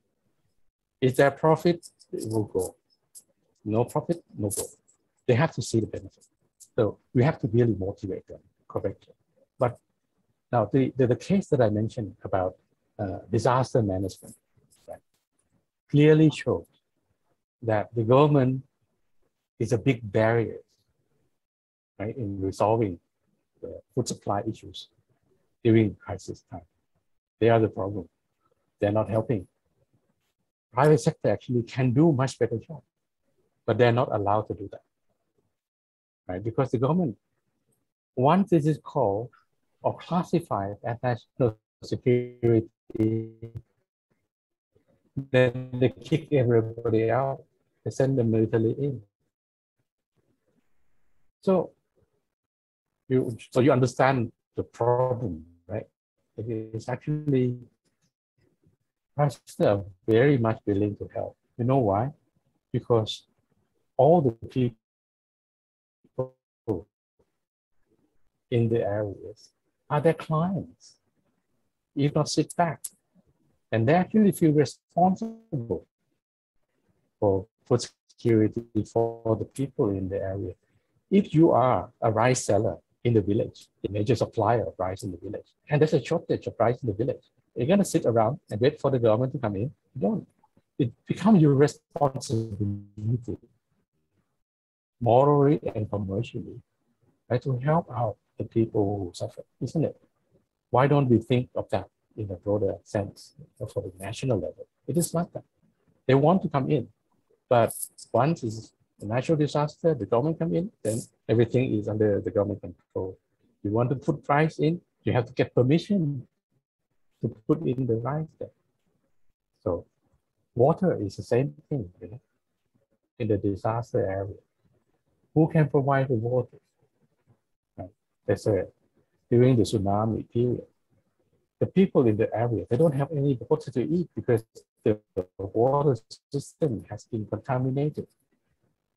Is there profit? It will go. No profit, no go. They have to see the benefit. So we have to really motivate them correctly. But now the case that I mentioned about disaster management, right, clearly shows that the government is a big barrier, right, in resolving the food supply issues during crisis time. They are the problem. They're not helping. Private sector actually can do much better job, but they're not allowed to do that, right? Because the government, once this is called or classified as national security, then they kick everybody out. They send the military in. So you understand the problem, right? It is actually pastors are very much willing to help. You know why? Because all the people in the areas are their clients. You not sit back. And they actually feel responsible for food security for the people in the area. If you are a rice seller in the village, the major supplier of rice in the village, and there's a shortage of rice in the village, you're going to sit around and wait for the government to come in? You don't. It becomes your responsibility, morally and commercially, right, to help out the people who suffer, isn't it? Why don't we think of that in a broader sense for the national level? It is not that. They want to come in, but once it's a natural disaster, the government come in, then everything is under the government control. You want to put rice in, you have to get permission to put in the rice there. So water is the same thing, you know, in the disaster area. Who can provide the water? Right. That's during the tsunami period. The people in the area, they don't have any water to eat because the water system has been contaminated.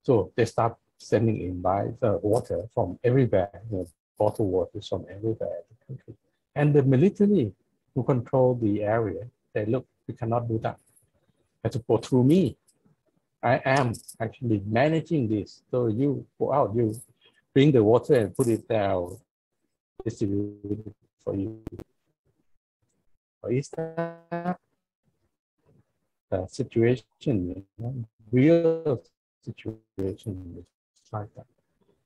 So they start sending in by the water from everywhere, you know, bottled water from everywhere in the country. And the military who control the area, they look, we cannot do that. It has to go through me. I am actually managing this. So you go out, you bring the water and put it there, distribute it for you. Or is that the situation, you know, real situation like that?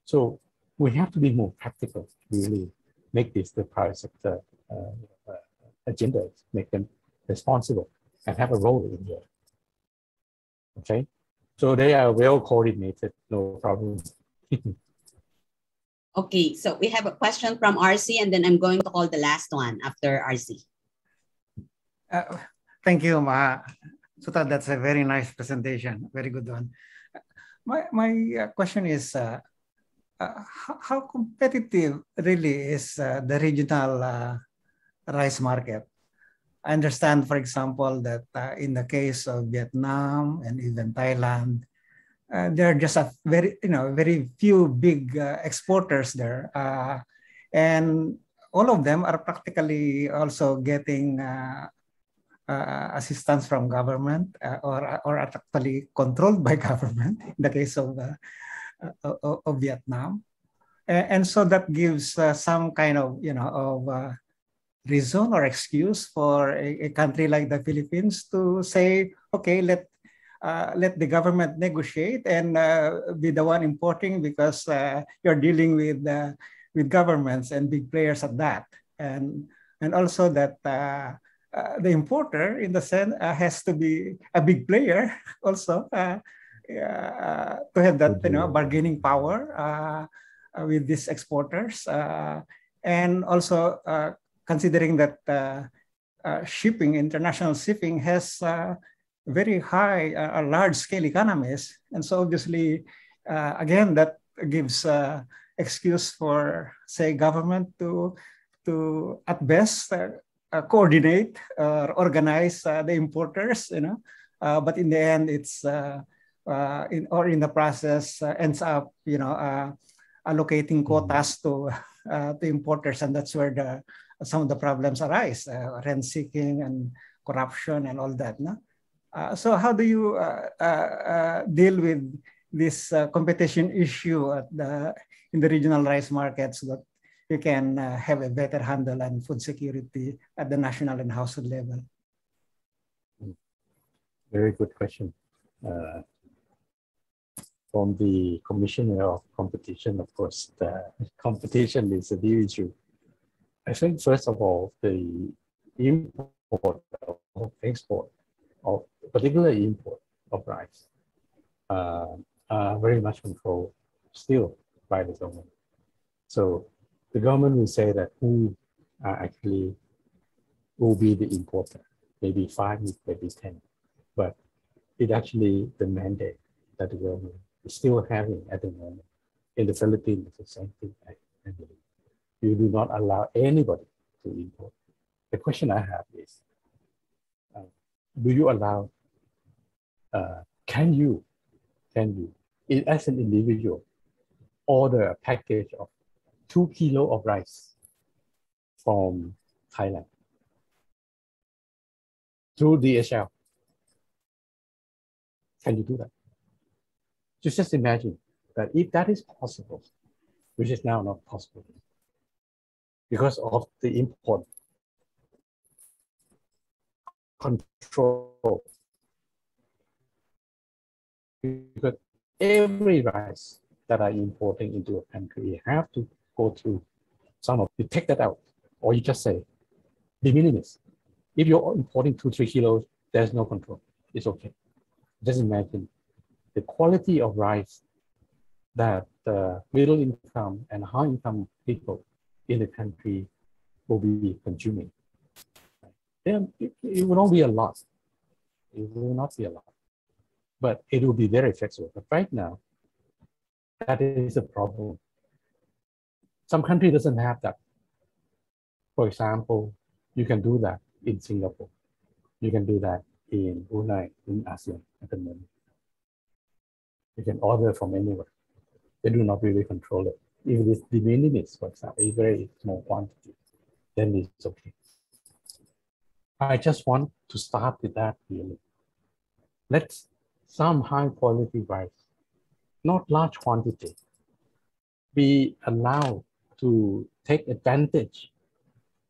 So we have to be more practical to really make this the private sector agenda, make them responsible and have a role in there. Okay, so they are well coordinated, no problem. Okay, so we have a question from RC, and then I'm going to call the last one after RC. Thank you, Suthad. That's a very nice presentation. Very good one. My question is, how competitive really is the regional rice market? I understand, for example, that in the case of Vietnam and even Thailand, there are just a very few big exporters there, and all of them are practically also getting assistance from government or actually controlled by government in the case of Vietnam, and so that gives some kind of reason or excuse for a country like the Philippines to say, okay, let the government negotiate and be the one importing, because you're dealing with governments and big players at that, and also that the importer, in the sense, has to be a big player also to have that bargaining power with these exporters, and also considering that shipping, international shipping, has very high, large-scale economies, and so obviously, again, that gives excuse for, say, government to at best coordinate or organize the importers, but in the end, it's in the process ends up, allocating quotas to importers, and that's where some of the problems arise, rent seeking and corruption and all that. No? So how do you deal with this competition issue in the regional rice markets, that you can have a better handle on food security at the national and household level? Very good question. From the Commissioner of Competition, of course, the competition is a new issue. I think, first of all, the import or export, of particularly import of rice, are very much controlled still by the government. So the government will say that who actually will be the importer, maybe 5, maybe 10, but it actually the mandate that the government is still having at the moment. In the Philippines, it's the same thing, I believe. You do not allow anybody to import. The question I have is, do you allow, can you, as an individual, order a package of 2 kilos of rice from Thailand through DHL? Can you do that? Just imagine that if that is possible, which is now not possible because of the import control, because every rice that are importing into a country have to go through some of, you take that out, or you just say de minimis. If you're importing 2-3 kilos, there's no control. It's okay. Just imagine the quality of rice that the middle income and high income people in the country will be consuming. Then it will not be a lot. It will not be a lot, but it will be very flexible. But right now, that is a problem. Some country doesn't have that. For example, you can do that in Singapore. You can do that in Brunei, in ASEAN at the moment. You can order from anywhere. They do not really control it. If it is de minimis, for example, a very small quantity, then it's okay. I just want to start with that really. Let's some high quality rice, not large quantity, be allowed to take advantage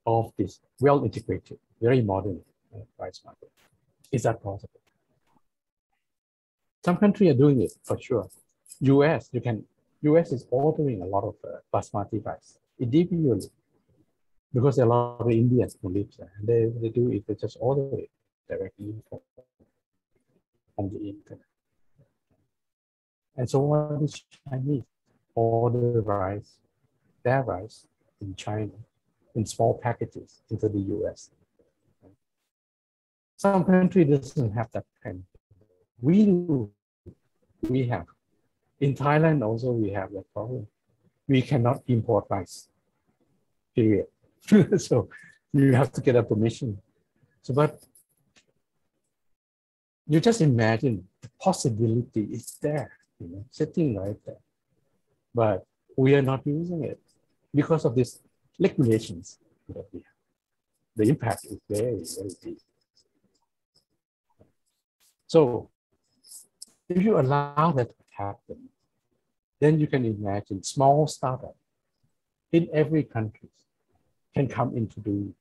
of this well-integrated, very modern rice market. Is that possible? Some countries are doing it for sure. US is ordering a lot of basmati rice individually, because there are a lot of Indians who live there. And they do it, they just order it directly from the internet. And so what is Chinese? Order rice, their rice in China, in small packages into the US. Some country doesn't have that kind. We have. In Thailand also we have that problem. We cannot import rice, period. So you have to get a permission. So, but you just imagine the possibility is there, sitting right there. But we are not using it because of these regulations that we have. The impact is very, very deep. So if you allow that to happen, then you can imagine small startups in every country can come into the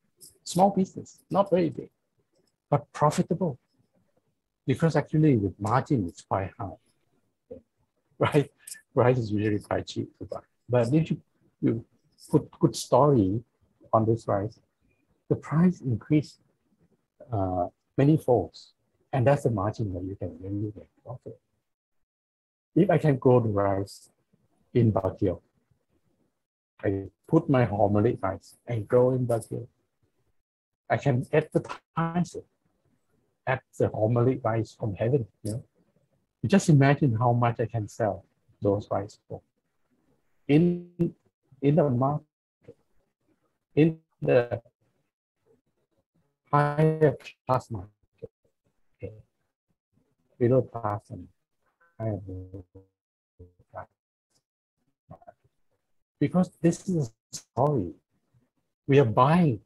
small business, not very big, but profitable. because actually the margin is quite high, right? Rice is usually quite cheap to buy. But if you put good story on this rice, the price increased many folds, and that's the margin that you can really make profit. If I can grow the rice in Baguio, I put my homemade rice and grow in Baguio, I can advertise it at the homemade rice from heaven. You know, you just imagine how much I can sell those rice for in the market, in the higher class market, okay, middle class and higher class market. Because this is a story. We are buying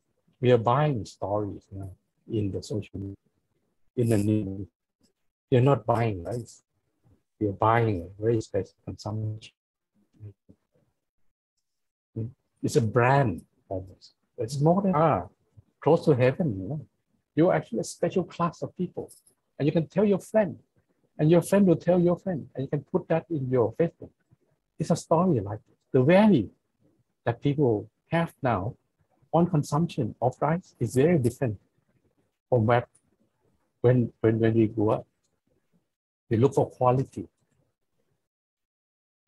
stories, you know, in the social media, in the news. You're not buying rice. You're buying a very special consumption. It's a brand almost. It's more than close to heaven, you know. You're actually a special class of people. And you can tell your friend, and your friend will tell your friend, and you can put that in your Facebook. It's a story like this. The value that people have now on consumption of rice is very different from what when we grew up. We look for quality.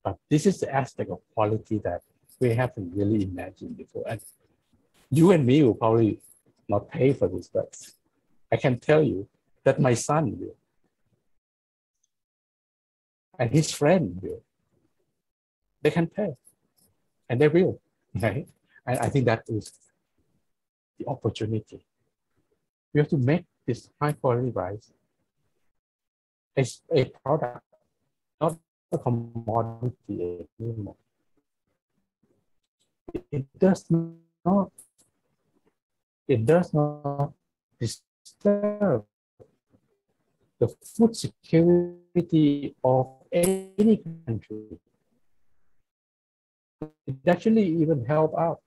But this is the aspect of quality that we haven't really imagined before. And you and me will probably not pay for this, but I can tell you that my son will. And his friend will. They can pay. And they will, right? And I think that is the opportunity. We have to make this high quality rice as a product, not a commodity anymore. It does not disturb the food security of any country. It actually even help out.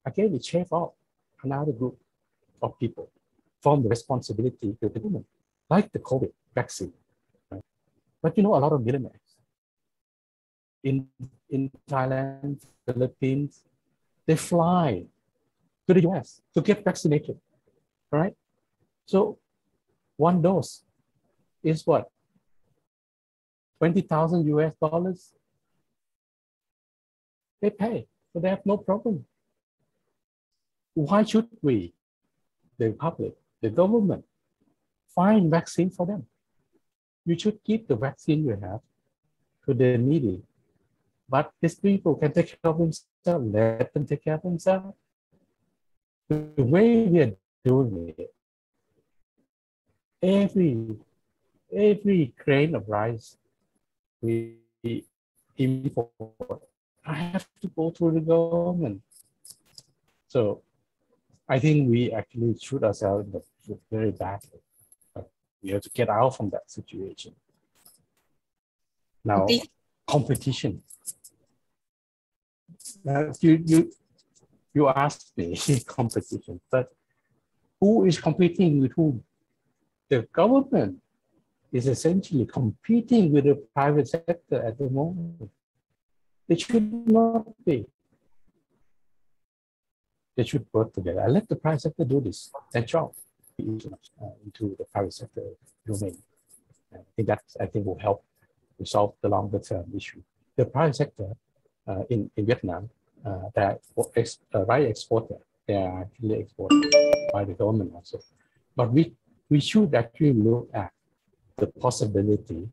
Again, it shave off another group of people from the responsibility to the government, like the COVID vaccine. Right? But you know, a lot of millionaires in Thailand, Philippines, they fly to the US to get vaccinated, right? So one dose is what? $20,000 US. They pay, so they have no problem. Why should we, the public, the government, find vaccine for them? You should give the vaccine you have to the needy. But these people can take care of themselves, let them take care of themselves. The way we are doing it, every grain of rice we import, I have to go through the government. So I think we actually shoot ourselves very badly. We have to get out from that situation. Now, Okay. competition. You asked me competition, but who is competing with whom? The government is essentially competing with the private sector at the moment. It should not be. They should work together. I let the private sector do this, their job, into the private sector domain. I think will help resolve the longer term issue. The private sector in Vietnam, that rice exporter, they are actually exported by the government also. But we should actually look at the possibility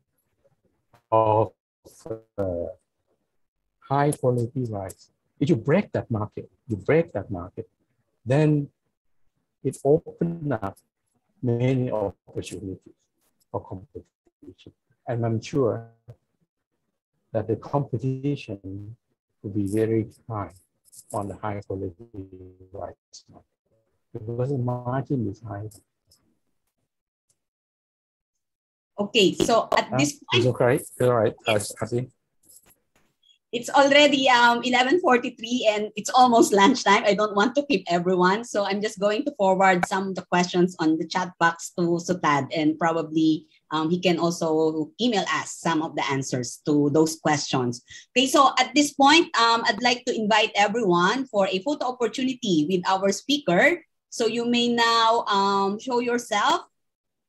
of high quality rice. If you break that market, then it opens up many opportunities for competition. And I'm sure that the competition will be very high on the high quality rice market because the margin is high. Okay, so at this point, is okay. All right, I think. It's already 11:43 and it's almost lunchtime. I don't want to keep everyone. So I'm just going to forward some of the questions on the chat box to Suthad, and probably he can also email us some of the answers to those questions. Okay, so at this point, I'd like to invite everyone for a photo opportunity with our speaker. So you may now show yourself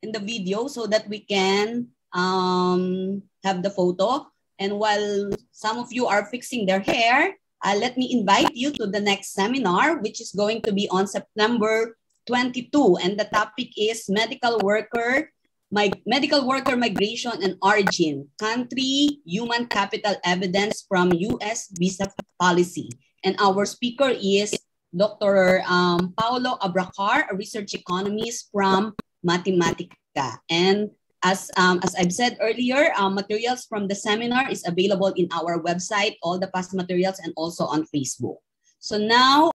in the video so that we can have the photo. And while some of you are fixing their hair, let me invite you to the next seminar, which is going to be on September 22. And the topic is medical worker migration and origin, country, human capital evidence from U.S. visa policy. And our speaker is Dr. Paulo Abracar, a research economist from Mathematica. And as I've said earlier, materials from the seminar is available in our website, all the past materials, and also on Facebook. So now